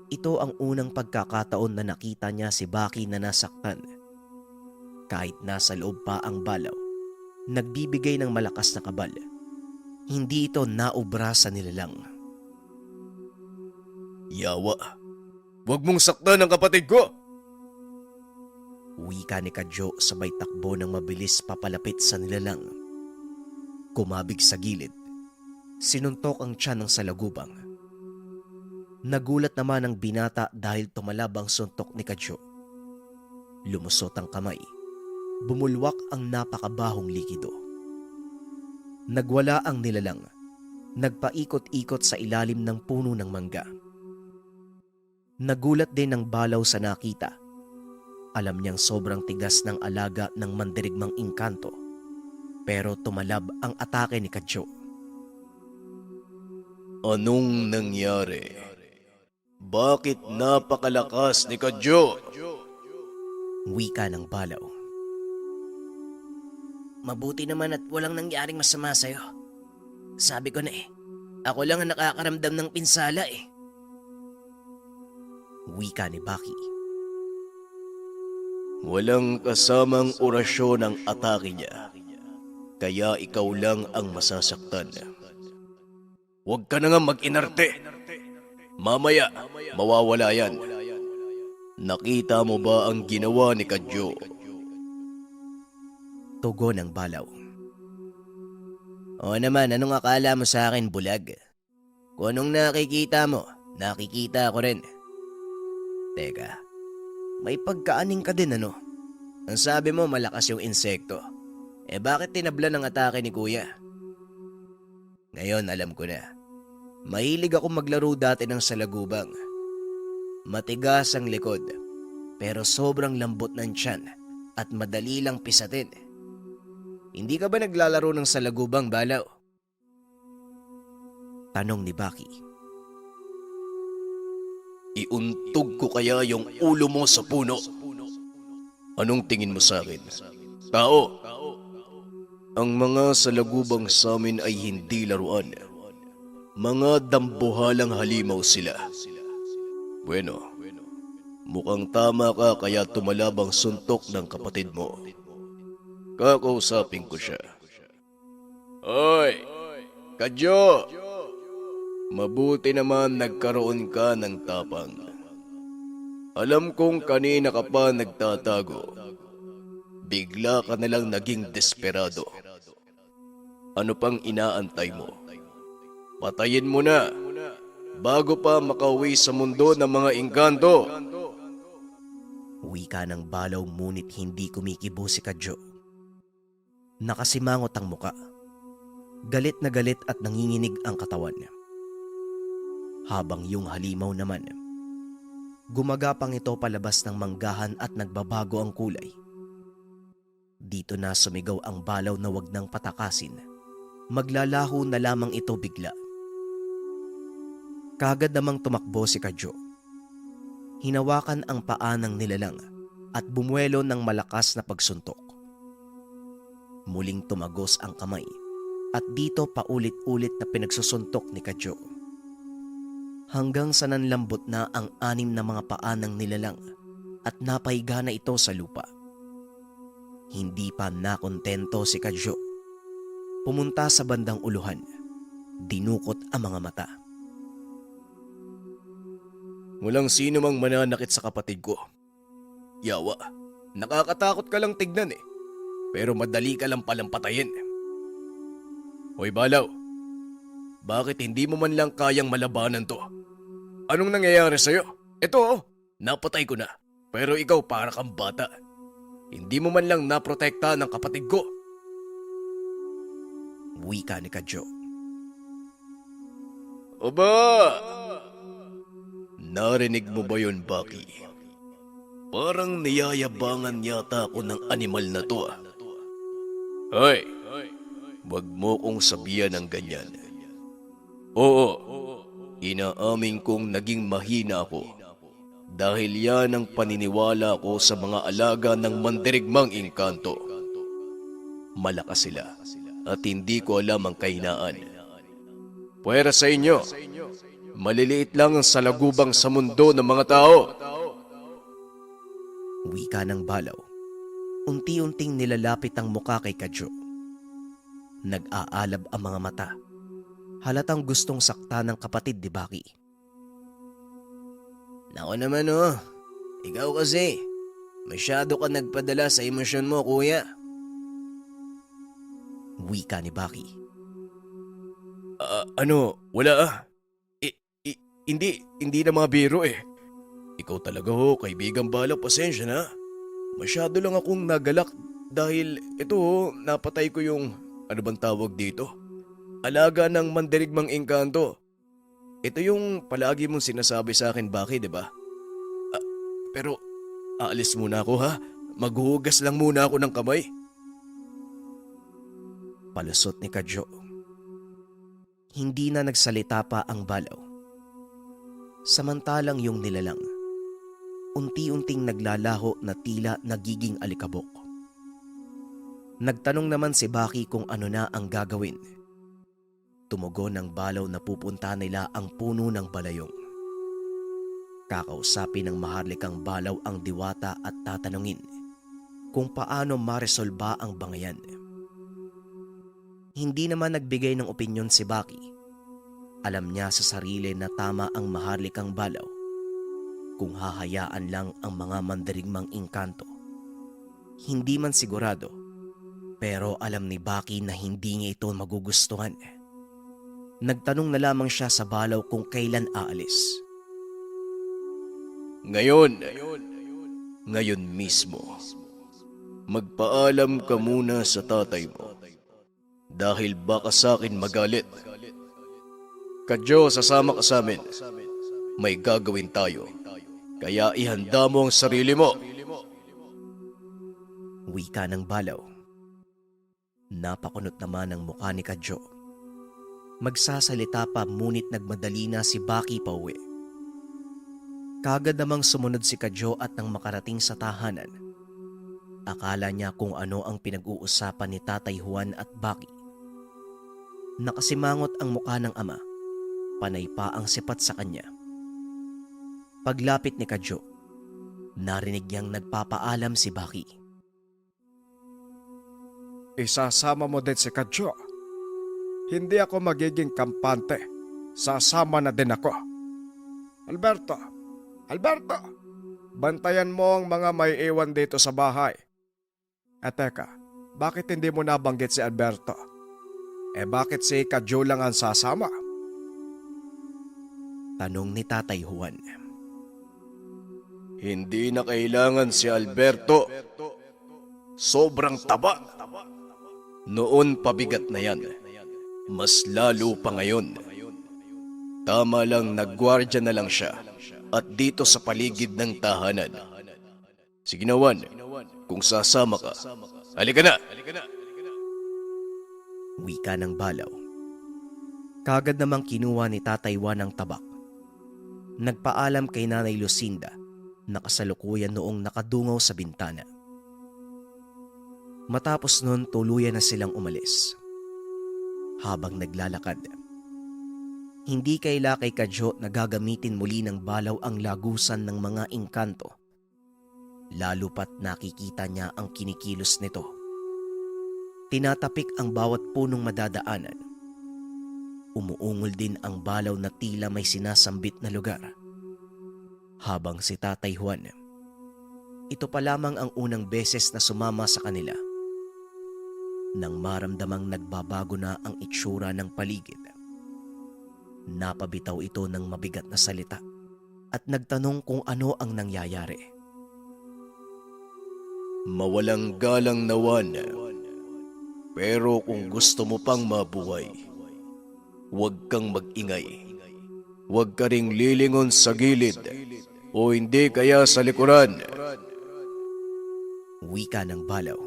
Ito ang unang pagkakataon na nakita niya si Baki na nasaktan. Kahit nasa loob pa ang Balaw, nagbibigay ng malakas na kabal. Hindi ito naubra sa nilalang. Yawa, huwag mong saktan ang kapatid ko! Wika ni Kadyo sabay takbo ng mabilis papalapit sa nilalang. Kumabig sa gilid. Sinuntok ang tiyan ng salagubang. Nagulat naman ang binata dahil tumalab ang suntok ni Kadyo. Lumusot ang kamay. Bumulwak ang napakabahong likido. Nagwala ang nilalang. Nagpaikot-ikot sa ilalim ng puno ng mangga. Nagulat din ng Balaw sa nakita. Alam niyang sobrang tigas ng alaga ng mandirigmang engkanto. Pero tumalab ang atake ni Kadyo. Anong nangyari? Bakit napakalakas ni Kadyo? Wika ng Balaw. Mabuti naman at walang nangyaring masama sa'yo. Sabi ko na ako lang ang nakakaramdam ng pinsala Wika ni Baki. Walang kasamang orasyon ang atake niya. Kaya ikaw lang ang masasaktan. Huwag ka na nga mag-inarte. Mamaya, mawawala yan. Nakita mo ba ang ginawa ni Kadyo? Tugon ng Balaw. Oo naman, anong akala mo sa akin, bulag? Kung anong nakikita mo, nakikita ko rin. Teka, may pagkaaning ka din ano? Ang sabi mo malakas yung insekto. Bakit tinabla ng atake ni kuya? Ngayon alam ko na. Mahilig ako maglaro dati ng salagubang. Matigas ang likod, pero sobrang lambot ng tiyan at madali lang pisatin. Hindi ka ba naglalaro ng salagubang, Balaw? Tanong ni Baki. Iuntog ko kaya yung ulo mo sa puno. Anong tingin mo sa akin? Tao! Ang mga salagubang sa amin ay hindi laruan. Mga dambuhalang halimaw sila. Bueno, mukhang tama ka kaya tumalab ang suntok ng kapatid mo. Kakausapin ko siya. Hoy! Kadyo! Mabuti naman nagkaroon ka ng tapang. Alam kong kanina ka pa nagtatago. Bigla ka nalang naging desperado. Ano pang inaantay mo? Patayin mo na bago pa makauwi sa mundo ng mga engkanto. Wika ng Balaw ngunit hindi kumikibo si Kadyo. Nakasimangot ang muka. Galit na galit at nanginginig ang katawan niya. Habang yung halimaw naman, gumagapang ito palabas ng manggahan at nagbabago ang kulay. Dito na sumigaw ang balaw na wag nang patakasin. Maglalaho na lamang ito bigla. Kagad namang tumakbo si Kadyo. Hinawakan ang paa ng nilalang at bumuelo ng malakas na pagsuntok. Muling tumagos ang kamay at dito paulit-ulit na pinagsusuntok ni Kadyo. Hanggang sa nanlambot na ang 6 na mga paa ng nilalang at napahiga na ito sa lupa. Hindi pa nakontento si Kadyo. Pumunta sa bandang uluhan. Dinukot ang mga mata. Walang sino mang mananakit sa kapatid ko. Yawa, nakakatakot ka lang tignan eh. Pero madali ka lang palang patayin. Hoy Balaw, bakit hindi mo man lang kayang malabanan to? Anong nangyayari sa'yo? Ito napatay ko na. Pero ikaw para kang bata. Hindi mo man lang naprotekta ng kapatid ko. Wika ni Kadyo. Aba! Narinig mo ba yun, Baki? Parang niyayabangan yata ako ng animal na to ah. Hoy! Wag mo kong sabihan ng ganyan. Oo, inaamin kong naging mahina ako. Dahil yan ang paniniwala ko sa mga alaga ng mandirigmang engkanto. Malakas sila at hindi ko alam ang kahinaan. Puwera sa inyo, maliliit lang ang salagubang sa mundo ng mga tao. Wika ng Balaw. Unti-unting nilalapit ang muka kay Kadyo. Nag-aalab ang mga mata. Halatang gustong sakta ng kapatid ni Baki. Nako naman ikaw kasi, masyado ka nagpadala sa emosyon mo kuya. Wika ni Baki. Wala ah. Hindi na mga biro eh. Ikaw talaga kaibigang Balaw, pasensya na. Masyado lang akong nagalak dahil napatay ko yung, ano bang tawag dito? Alaga ng mandirigmang engkanto. Ito yung palagi mong sinasabi sa akin, Baki, di ba? Pero aalis muna ako ha. Maghuhugas lang muna ako ng kamay. Palusot ni Kadyo. Hindi na nagsalita pa ang Balaw. Samantalang yung nilalang, unti-unting naglalaho na tila nagiging alikabok. Nagtanong naman si Baki kung ano na ang gagawin. Tumugon ng Balaw na pupunta nila ang puno ng balayong. Kakausapin ng maharlikang Balaw ang diwata at tatanungin kung paano maresolba ang bangayan. Hindi naman nagbigay ng opinyon si Baki. Alam niya sa sarili na tama ang maharlikang Balaw kung hahayaan lang ang mga mandirigmang engkanto. Hindi man sigurado, pero alam ni Baki na hindi niya ito magugustuhan. Nagtanong na lamang siya sa Balaw kung kailan aalis. Ngayon mismo. Magpaalam ka muna sa tatay mo. Dahil baka sa akin magalit. Kadyo, sasama ka sa amin. May gagawin tayo. Kaya ihanda mo ang sarili mo. Wika ng Balaw. Napakunot naman ang mukha ni Kadyo. Magsasalita pa ngunit nagmadali na si Baki pauwi. Kagad namang sumunod si Kadyo at nang makarating sa tahanan, akala niya kung ano ang pinag-uusapan ni Tatay Juan at Baki. Nakasimangot ang mukha ng ama, panay pa ang sipat sa kanya. Paglapit ni Kadyo, narinig niyang nagpapaalam si Baki. Isasama mo din si Kadyo. Hindi ako magiging kampante. Sasama na din ako. Alberto! Bantayan mo ang mga may iwan dito sa bahay. Teka, bakit hindi mo nabanggit si Alberto? Bakit si Kadyo lang ang sasama? Tanong ni Tatay Juan. Hindi na kailangan si Alberto. Sobrang taba. Noon pabigat na yan. Mas lalo pa ngayon. Tama lang nagwardya na lang siya at dito sa paligid ng tahanan. Sige na, Juan. Kung sasama ka, halika na! Wika ng Balaw. Kagad namang kinuha ni Tatay Juan ang tabak. Nagpaalam kay Nanay Lucinda na kasalukuyan noong nakadungaw sa bintana. Matapos nun, tuluyan na silang umalis. Habang naglalakad, hindi kaila kay Kadyo na gagamitin muli ng Balaw ang lagusan ng mga engkanto. Lalo pat nakikita niya ang kinikilos nito. Tinatapik ang bawat punong madadaanan. Umuungol din ang Balaw na tila may sinasambit na lugar. Habang si Tatay Juan, ito pa lamang ang unang beses na sumama sa kanila. Nang maramdamang nagbabago na ang itsura ng paligid, napabitaw ito ng mabigat na salita at nagtanong kung ano ang nangyayari. Mawalang galang na, Juan. Pero kung gusto mo pang mabuhay, huwag kang mag-ingay. Huwag ka ring lilingon sa gilid o hindi kaya sa likuran. Wika ng Balaw.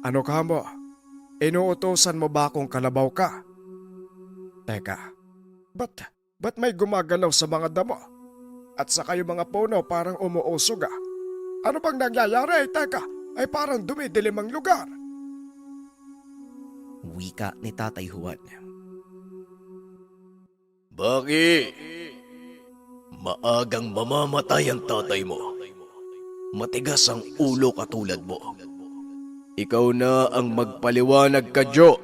Ano ka mo? Inuutosan mo ba akong kalabaw ka? Teka, ba't may gumagalaw sa mga damo? At saka yung mga puno parang umuusog ah. Ano bang nangyayari? Teka, ay parang dumidilim ang lugar. Wika ni Tatay Juan. Bakit? Maagang mamamatay ang tatay mo. Matigas ang ulo katulad mo. Ikaw na ang magpaliwanag, Kadyo.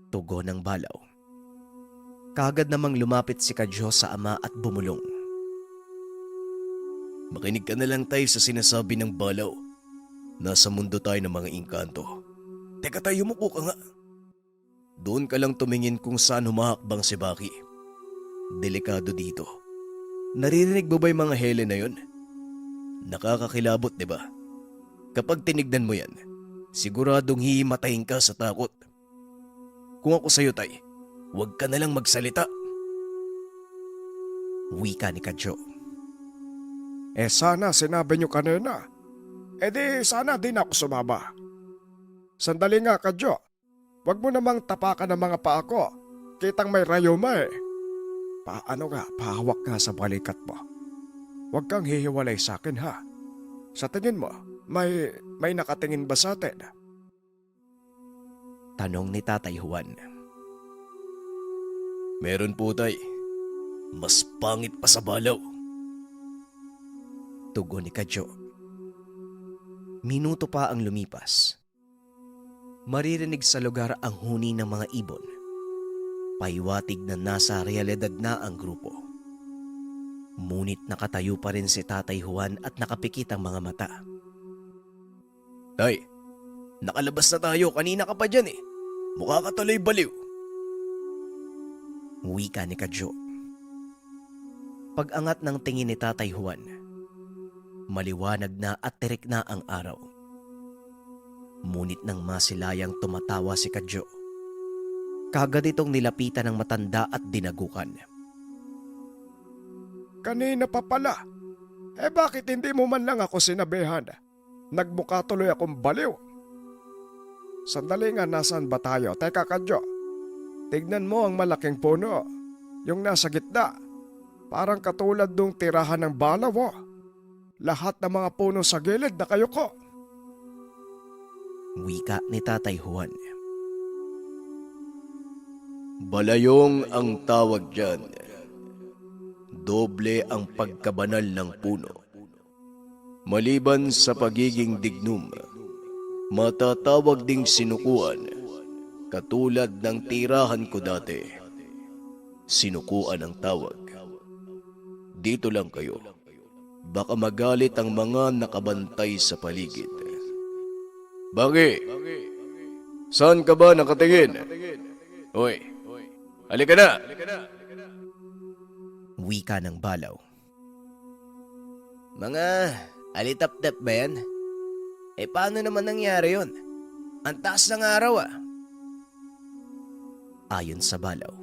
Tugon ng Balaw. Kagad namang lumapit si Kadyo sa ama at bumulong. Makinig ka na lang tayo sa sinasabi ng Balaw. Nasa mundo tayo ng mga engkanto. Teka tayo, umupo ka nga. Doon ka lang tumingin kung saan humahakbang si Baki. Delikado dito. Naririnig mo ba yung mga hele na yun? Nakakakilabot, di ba? Kapag tinignan mo yan, siguradong hihimatayin ka sa takot. Kung ako sa'yo, Tay, huwag ka na lang magsalita. Wika ni Kadyo. Sana sinabi nyo kanina. Di sana din ako sumama. Sandali nga, Kadyo. Huwag mo namang tapakan ng mga paa ko. Kitang may rayuma eh. Pahawak nga sa balikat mo. Huwag kang hihiwalay sa akin ha. Sa tingin mo, may nakatingin ba sa atin? Tanong ni Tatay Juan. Meron po, Tay. Mas pangit pa sa Balaw. Tugon ni Kadyo. Minuto pa ang lumipas. Maririnig sa lugar ang huni ng mga ibon. Paiwatig na nasa realidad na ang grupo. Ngunit nakatayo pa rin si Tatay Juan at nakapikit ang mga mata. Tay, nakalabas na tayo. Kanina ka pa dyan eh. Mukha ka tuloy baliw. Wika ni Kadyo. Pag-angat ng tingin ni Tatay Juan, maliwanag na at tirik na ang araw. Ngunit nang masilayang tumatawa si Kadyo, kagad itong nilapitan ng matanda at dinagukan. Kanina pa pala. Bakit hindi mo man lang ako sinabihan? Nagmukha tuloy akong baliw. Sandali nga, nasaan ba tayo? Teka, Kadyo. Tignan mo ang malaking puno. Yung nasa gitna. Parang katulad nung tirahan ng Balaw. Lahat ng mga puno sa gilid na kayo ko. Wika ni Tatay Juan. Balayong ang tawag dyan. Doble ang pagkabanal ng puno. Maliban sa pagiging dignum, matatawag ding sinukuan, katulad ng tirahan ko dati. Sinukuan ang tawag. Dito lang kayo. Baka magalit ang mga nakabantay sa paligid. Bagi, saan ka ba nakatingin? Hoy, halika na! Wika ng Balaw. Mga alitap-tap ba yan? Paano naman nangyari yon? Ang taas ng araw ah. Ayon sa Balaw,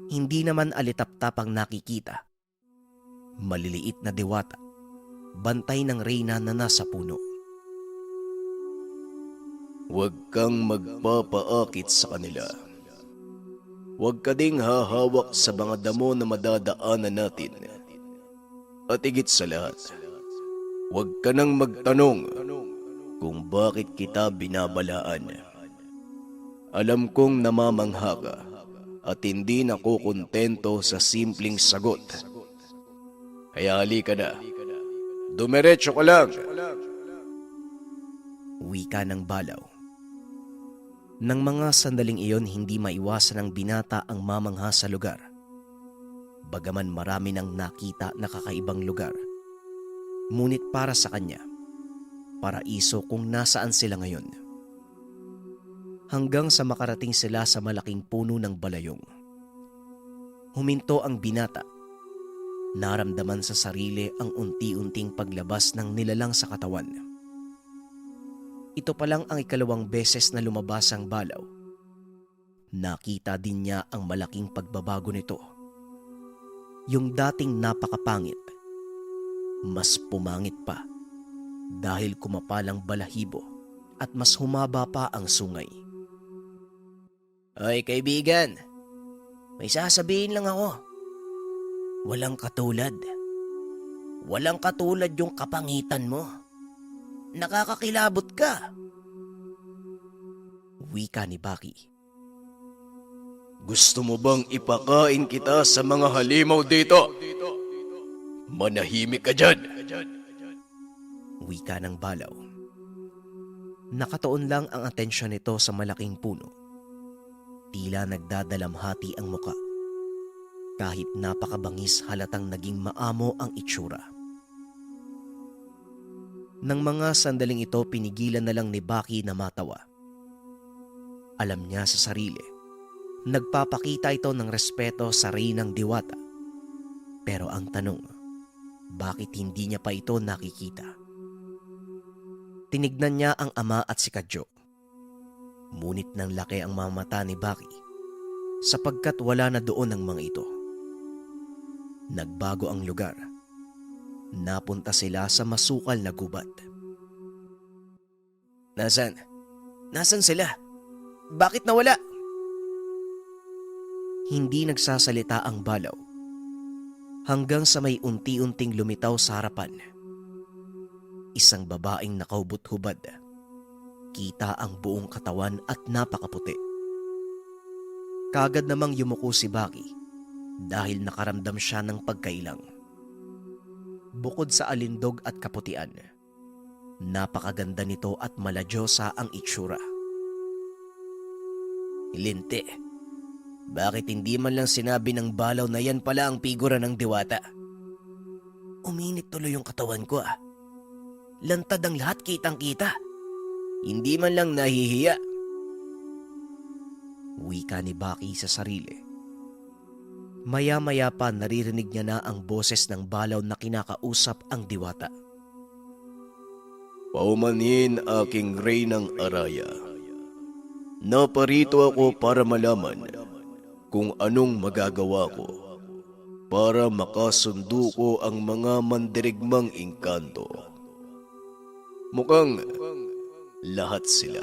hindi naman alitaptap ang nakikita. Maliliit na diwata, bantay ng reyna na nasa puno. Huwag kang magpapaakit sa kanila. Huwag ka ding hahawak sa mga damo na madadaanan natin. At higit sa lahat, huwag ka nang magtanong kung bakit kita binabalaan. Alam kong namamangha ka at hindi nakukontento sa simpleng sagot. Kaya halika na. Dumiretso ka lang. Wika ng Balaw. Nang mga sandaling iyon, hindi maiwasan ng binata ang mamangha sa lugar. Bagaman marami nang nakita na kakaibang lugar, ngunit para sa kanya, paraiso kung nasaan sila ngayon. Hanggang sa makarating sila sa malaking puno ng balayong. Huminto ang binata. Naramdaman sa sarili ang unti-unting paglabas ng nilalang sa katawan. Ito pa lang ang ikalawang beses na lumabas ang Balaw. Nakita din niya ang malaking pagbabago nito. Yung dating napakapangit, mas pumangit pa dahil kumapalang balahibo at mas humaba pa ang sungay. Ay kaibigan, may sasabihin lang ako. Walang katulad. Walang katulad yung kapangitan mo. Nakakakilabot ka. Wika ni Baki. Gusto mo bang ipakain kita sa mga halimaw dito? Manahimik ka dyan. Wika ng Balaw. Nakatuon lang ang atensyon nito sa malaking puno. Tila nagdadalamhati ang muka. Kahit napakabangis, halatang naging maamo ang itsura. Nang mga sandaling ito, pinigilan na lang ni Baki na matawa. Alam niya sa sarili, nagpapakita ito ng respeto sa reynang diwata. Pero ang tanong, bakit hindi niya pa ito nakikita? Tinignan niya ang ama at si Kadyo. Ngunit nang laki ang mga mata ni Baki sapagkat wala na doon ang mga ito. Nagbago ang lugar. Napunta sila sa masukal na gubat. Nasaan? Nasaan sila? Bakit nawala? Hindi nagsasalita ang Balaw. Hanggang sa may unti-unting lumitaw sa harapan. Isang babaeng nakaubot-hubad. Kita ang buong katawan at napakaputi. Kagad namang yumuko si Baki dahil nakaramdam siya ng pagkailang. Bukod sa alindog at kaputian, napakaganda nito at maladyosa ang itsura. Linte, bakit hindi man lang sinabi ng Balaw na yan pala ang figura ng diwata? Uminit tuloy yung katawan ko ah. Lantad ang lahat kitang-kita. Hindi man lang nahihiya. Wika ni Baki sa sarili. Maya-maya pa naririnig niya na ang boses ng Balaw na kinakausap ang diwata. Paumanhin aking reynang Araya. Naparito ako para malaman kung anong magagawa ko para makasundo ko ang mga mandirigmang engkanto. Mukhang lahat sila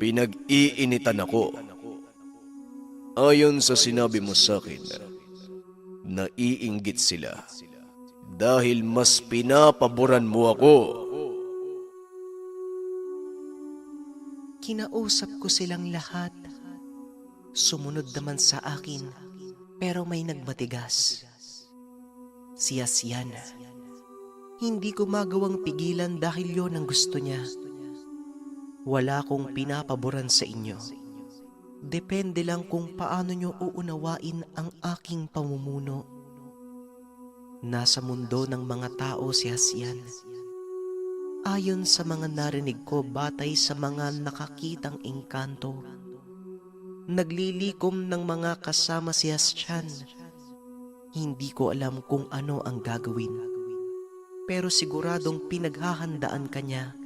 pinag-iinitan ako. Ayon sa sinabi mo sa akin, naiinggit sila dahil mas pinapaboran mo ako. Kinausap ko silang lahat. Sumunod naman sa akin, pero may nagmatigas. Si Asian. Hindi ko magawang pigilan dahil yon ang gusto niya. Wala akong pinapaboran sa inyo. Depende lang kung paano nyo uunawain ang aking pamumuno. Nasa mundo ng mga tao si Asian. Ayon sa mga narinig ko batay sa mga nakakitang engkanto, naglilikom ng mga kasama si Asian. Hindi ko alam kung ano ang gagawin, pero siguradong pinaghahandaan kanya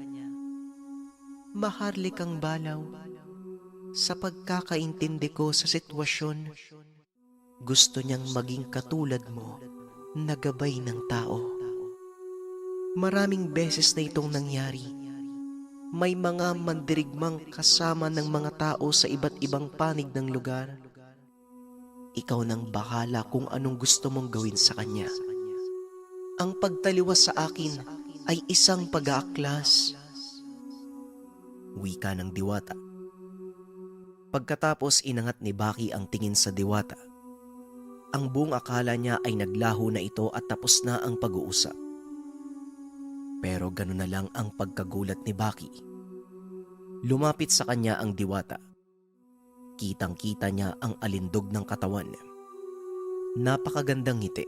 Maharlikang Balaw, sa pagkakaintindi ko sa sitwasyon, gusto niyang maging katulad mo na gabay ng tao. Maraming beses na itong nangyari. May mga mandirigmang kasama ng mga tao sa iba't ibang panig ng lugar. Ikaw nang bahala kung anong gusto mong gawin sa kanya. Ang pagtaliwas sa akin ay isang pag-aaklas. Wika ng Diwata. Pagkatapos inangat ni Baki ang tingin sa Diwata. Ang buong akala niya ay naglaho na ito at tapos na ang pag-uusap. Pero gano'n na lang ang pagkagulat ni Baki. Lumapit sa kanya ang Diwata. Kitang-kita niya ang alindog ng katawan. Napakagandang ngiti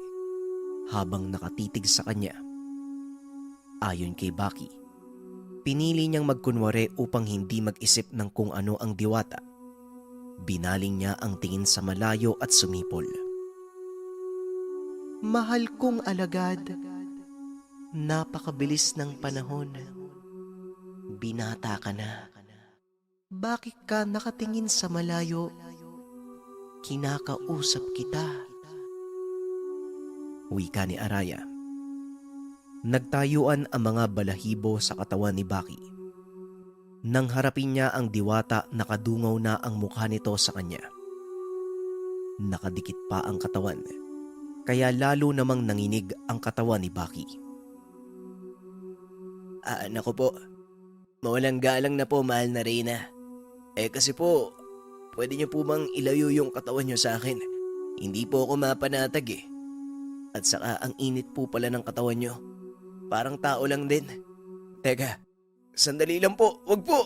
habang nakatitig sa kanya. Ayon kay Baki, pinili niyang magkunwari upang hindi mag-isip ng kung ano ang Diwata. Binaling niya ang tingin sa malayo at sumipol. Mahal kong alagad, napakabilis ng panahon. Binata ka na. Bakit ka nakatingin sa malayo? Kinakausap kita. Wika ni Araya. Nagtayuan ang mga balahibo sa katawan ni Baki. Nang harapin niya ang Diwata, nakadungaw na ang mukha nito sa kanya. Nakadikit pa ang katawan, kaya lalo namang nanginig ang katawan ni Baki. Naku po, mawalang galang na po, mahal na Reyna. Kasi po, pwede niyo po bang ilayo yung katawan niyo sa akin? Hindi po ako mapanatag eh. At saka ang init po pala ng katawan niyo. Parang tao lang din. Teka, sandali lang po, wag po!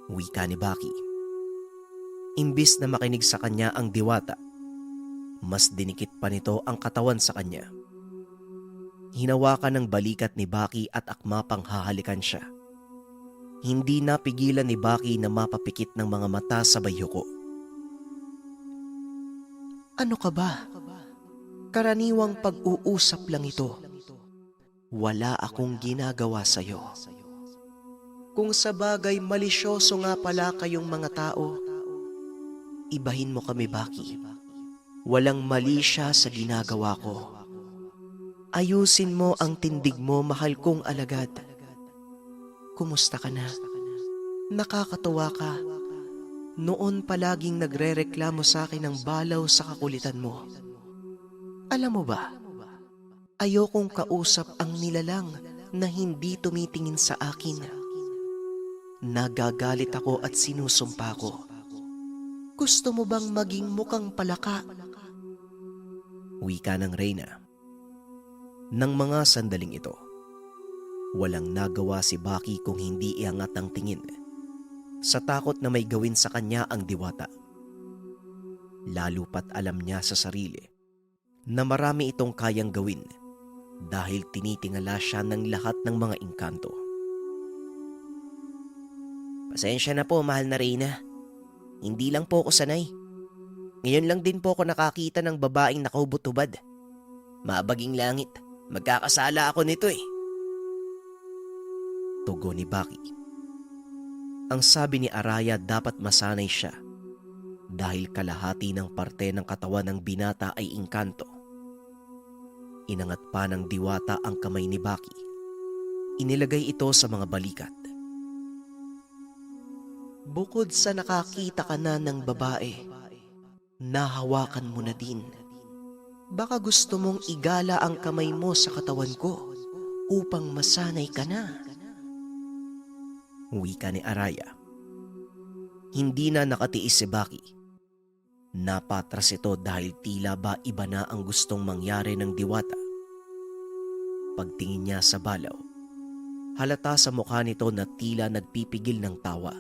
Wika ni Baki. Imbis na makinig sa kanya ang Diwata, mas dinikit pa nito ang katawan sa kanya. Hinawakan ng balikat ni Baki at akma pang hahalikan siya. Hindi napigilan ni Baki na mapapikit ng mga mata sa bayuko. Ano ka ba? Karaniwang pag-uusap lang ito. Wala akong ginagawa sa'yo. Kung sa bagay malisyoso nga pala kayong mga tao, ibahin mo kami, Baki. Walang mali siya sa ginagawa ko. Ayusin mo ang tindig mo, mahal kong alagad. Kumusta ka na? Nakakatuwa ka. Noon palaging nagrereklamo sa akin ng balaw sa kakulitan mo. Alam mo ba, ayokong kausap ang nilalang na hindi tumitingin sa akin. Nagagalit ako at sinusumpa ko. Gusto mo bang maging mukhang palaka? Wika ng Reyna. Nang mga sandaling ito, walang nagawa si Baki kung hindi iangat ang tingin sa takot na may gawin sa kanya ang Diwata. Lalo pat alam niya sa sarili na marami itong kayang gawin dahil tinitingala siya ng lahat ng mga engkanto. Pasensya na po, mahal na Reyna. Hindi lang po ako sanay. Ngayon lang din po ako nakakita ng babaeng nakaubot-ubad. Mabaging langit. Magkakasala ako nito eh. Tugon ni Baki. Ang sabi ni Araya, dapat masanay siya dahil kalahati ng parte ng katawan ng binata ay engkanto. Inangat pa ng Diwata ang kamay ni Baki. Inilagay ito sa mga balikat. Bukod sa nakakita ka na ng babae, nahawakan mo na din. Baka gusto mong igala ang kamay mo sa katawan ko upang masanay ka na. Wika ni Araya. Hindi na nakatiis si Baki. Napatras ito dahil tila ba iba na ang gustong mangyari ng Diwata. Pagtingin niya sa balaw, halata sa mukha nito na tila nagpipigil ng tawa.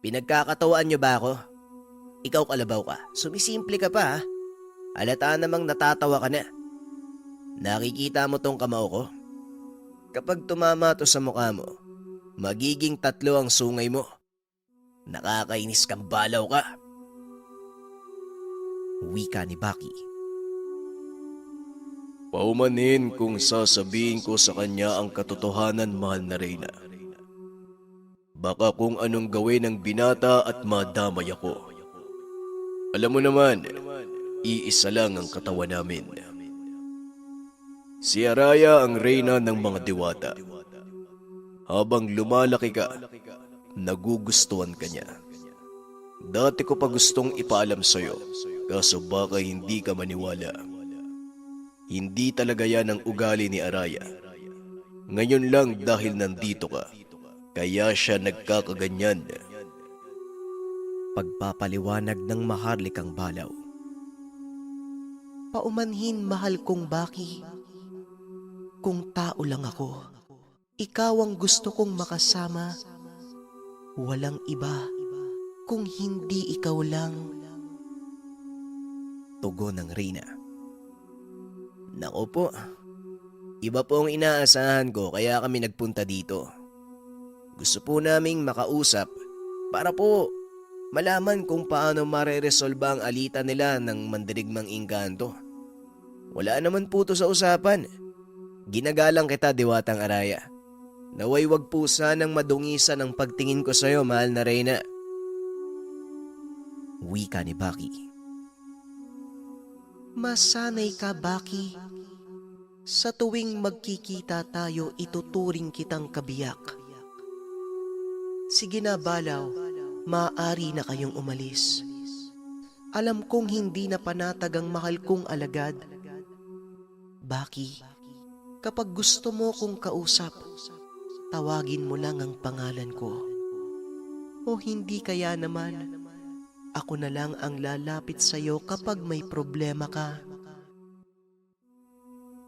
Pinagkakatawaan niyo ba ako? Ikaw kalabaw ka. Sumisimple ka pa ha. Halata namang natatawa ka na. Nakikita mo tong kamao ko? Kapag tumama to sa mukha mo, magiging 3 ang sungay mo. Nakakainis kang balaw ka. Wika ni Baki. Paumanhin kung sasabihin ko sa kanya ang katotohanan, mahal na Reyna. Baka kung anong gawin ng binata at madamay ako. Alam mo naman, iisa lang ang katawan namin. Si Araya ang reyna ng mga diwata. Habang lumalaki ka, nagugustuhan ka niya. Dati ko pa gustong ipaalam sa'yo, kaso baka hindi ka maniwala. Hindi talaga yan ang ugali ni Araya. Ngayon lang dahil nandito ka, kaya siya nagkakaganyan. Pagpapaliwanag ng maharlikang balaw. Paumanhin, mahal kong Baki. Kung tao lang ako, ikaw ang gusto kong makasama. Walang iba kung hindi ikaw lang. Tugon ng Reyna. Naku po, iba po ang inaasahan ko kaya kami nagpunta dito. Gusto po naming makausap para po malaman kung paano mareresolba ang alitan nila ng mandirigmang engkanto. Wala naman po to sa usapan. Ginagalang kita, Diwatang Araya. Naway wag po sanang madungisan ang pagtingin ko sa'yo, mahal na Reyna. Wika ni Baki. Masanay ka, Baki. Sa tuwing magkikita tayo, ituturing kitang kabiyak. Sige na, Balaw. Maaari na kayong umalis. Alam kong hindi na panatag ang mahal kong alagad. Baki, kapag gusto mo kong kausap, tawagin mo lang ang pangalan ko. O hindi kaya naman, ako na lang ang lalapit sa'yo kapag may problema ka.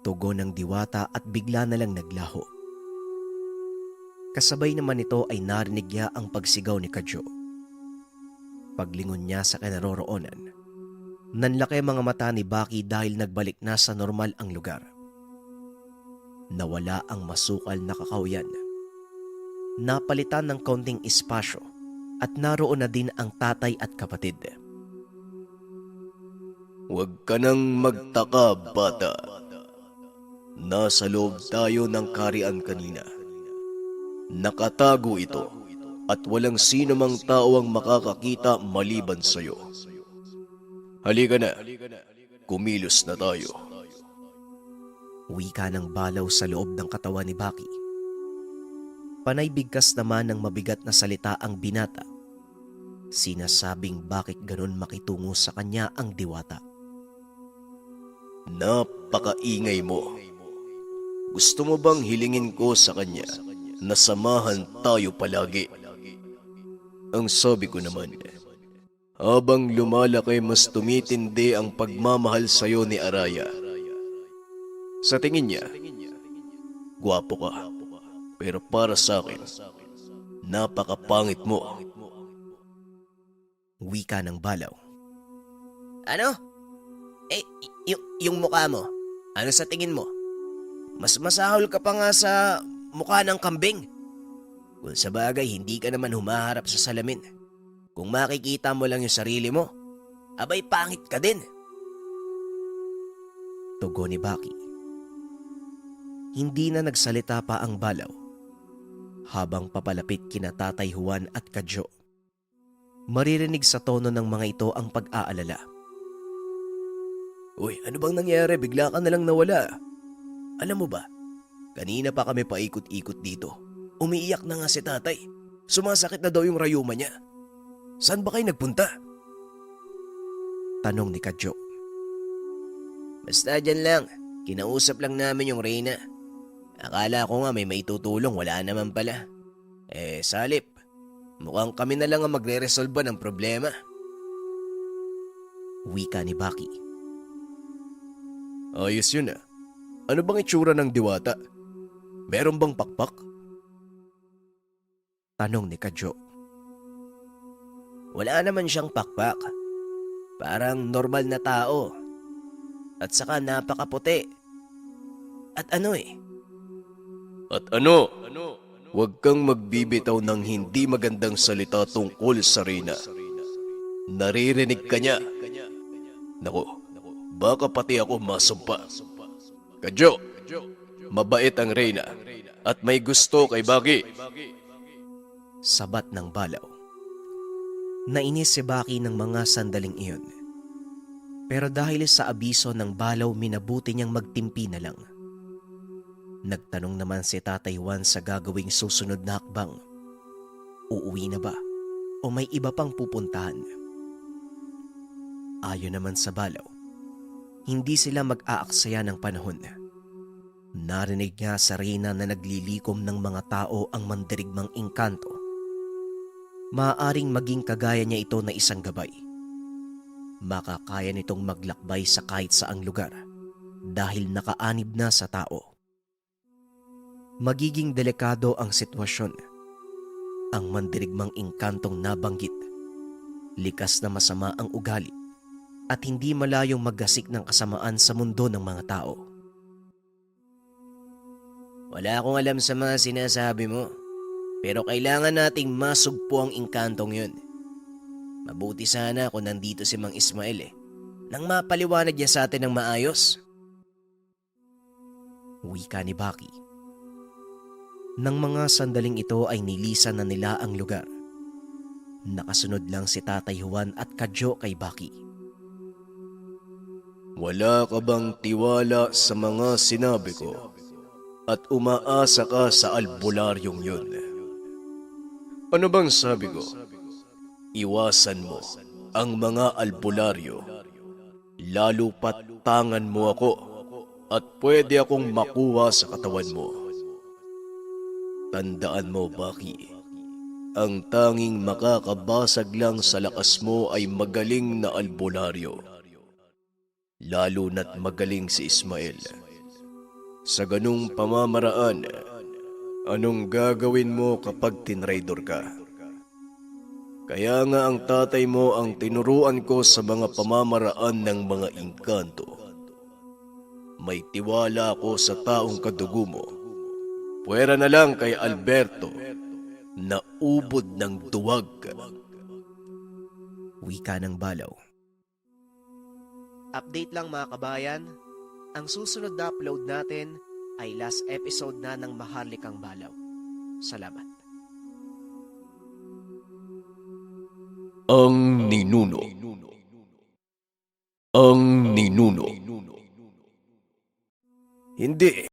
Tugon ng diwata at bigla na lang naglaho. Kasabay naman nito ay narinig niya ang pagsigaw ni Kadyo. Paglingon niya sa kinaroroonan, nanlaki mga mata ni Baki dahil nagbalik na sa normal ang lugar. Nawala ang masukal na kakawyan. Napalitan ng kaunting espasyo at naroon na din ang tatay at kapatid. Huwag ka nang magtaka, bata. Nasa loob tayo ng karian kanina. Nakatago ito at walang sino mang tao ang makakakita maliban sa'yo. Halika na, kumilos na tayo. Wika ng balaw sa loob ng katawan ni Baki. Panay bigkas naman ng mabigat na salita ang binata. Sinasabing bakit ganun makitungo sa kanya ang diwata. Napakaingay mo. Gusto mo bang hilingin ko sa kanya na samahan tayo palagi? Ang sabi ko naman, habang lumalaki mas tumitindi ang pagmamahal sa'yo ni Araya. Sa tingin niya, gwapo ka. Pero para sa akin, napakapangit mo. Wika ng balaw. Ano? Yung mukha mo, ano sa tingin mo? Mas masahol ka pa nga sa mukha ng kambing. Kung sa bagay, hindi ka naman humaharap sa salamin. Kung makikita mo lang yung sarili mo, abay pangit ka din. Tugon ni Baki. Hindi na nagsalita pa ang balaw habang papalapit kina Tatay Juan at Kadyo. Maririnig sa tono ng mga ito ang pag-aalala. Uy, ano bang nangyari? Bigla ka nalang nawala. Alam mo ba, kanina pa kami paikot-ikot dito. Umiiyak na nga si tatay. Sumasakit na daw yung rayuma niya. Saan ba kayo nagpunta? Tanong ni Kadyo. Basta dyan lang. Kinausap lang namin yung Reyna. Akala ko nga may maitutulong, wala naman pala. Salip. Mukhang kami na lang ang magre-resolba ng problema. Wika ni Baki. Ayos yun ah. Ano bang itsura ng diwata? Meron bang pakpak? Tanong ni Kadyo. Wala naman siyang pakpak. Parang normal na tao. At saka napakaputi. At ano At ano? Huwag kang magbibitaw ng hindi magandang salita tungkol sa Reyna. Naririnig ka niya. Naku, baka pati ako masumpa. Kadyo, mabait ang Reyna at may gusto kay Baki. Sabat ng Balaw. Nainis si Baki ng mga sandaling iyon. Pero dahil sa abiso ng Balaw, minabuti niyang magtimpi na lang. Nagtanong naman si Tatay Juan sa gagawing susunod na hakbang. Uuwi na ba o may iba pang pupuntahan? Ayon naman sa Balaw, hindi sila mag-aaksaya ng panahon. Narinig nga sa Reyna na naglilikom ng mga tao ang mandirigmang engkanto. Maaaring maging kagaya niya ito na isang gabay. Makakaya nitong maglakbay sa kahit saang lugar dahil nakaanib na sa tao. Magiging delikado ang sitwasyon. Ang mandirigmang engkantong nabanggit, likas na masama ang ugali at hindi malayong maggasik ng kasamaan sa mundo ng mga tao. Wala akong alam sa mga sinasabi mo, pero kailangan nating masugpo ang engkantong yun. Mabuti sana kung nandito si Mang Ismael nang mapaliwanag niya sa atin ng maayos. Wika ni Baki. Nang mga sandaling ito ay nilisan na nila ang lugar. Nakasunod lang si Tatay Juan at Kadyo kay Baki. Wala ka bang tiwala sa mga sinabi ko at umaasa ka sa albularyong yun? Ano bang sabi ko? Iwasan mo ang mga albularyo, lalo pat tangan mo ako at pwede akong makuha sa katawan mo. Tandaan mo, Baki, ang tanging makakabasag lang sa lakas mo ay magaling na albularyo. Lalo na't magaling si Ismael. Sa ganung pamamaraan, anong gagawin mo kapag tinraidor ka? Kaya nga ang tatay mo ang tinuruan ko sa mga pamamaraan ng mga engkanto. May tiwala ako sa taong kadugo mo. Puwera na lang kay Alberto na ubod ng duwag. Wika ng Balaw. Update lang mga kabayan, ang susunod na upload natin ay last episode na ng Maharlikang Balaw. Salamat. Ang ninuno. Ang ninuno. Hindi.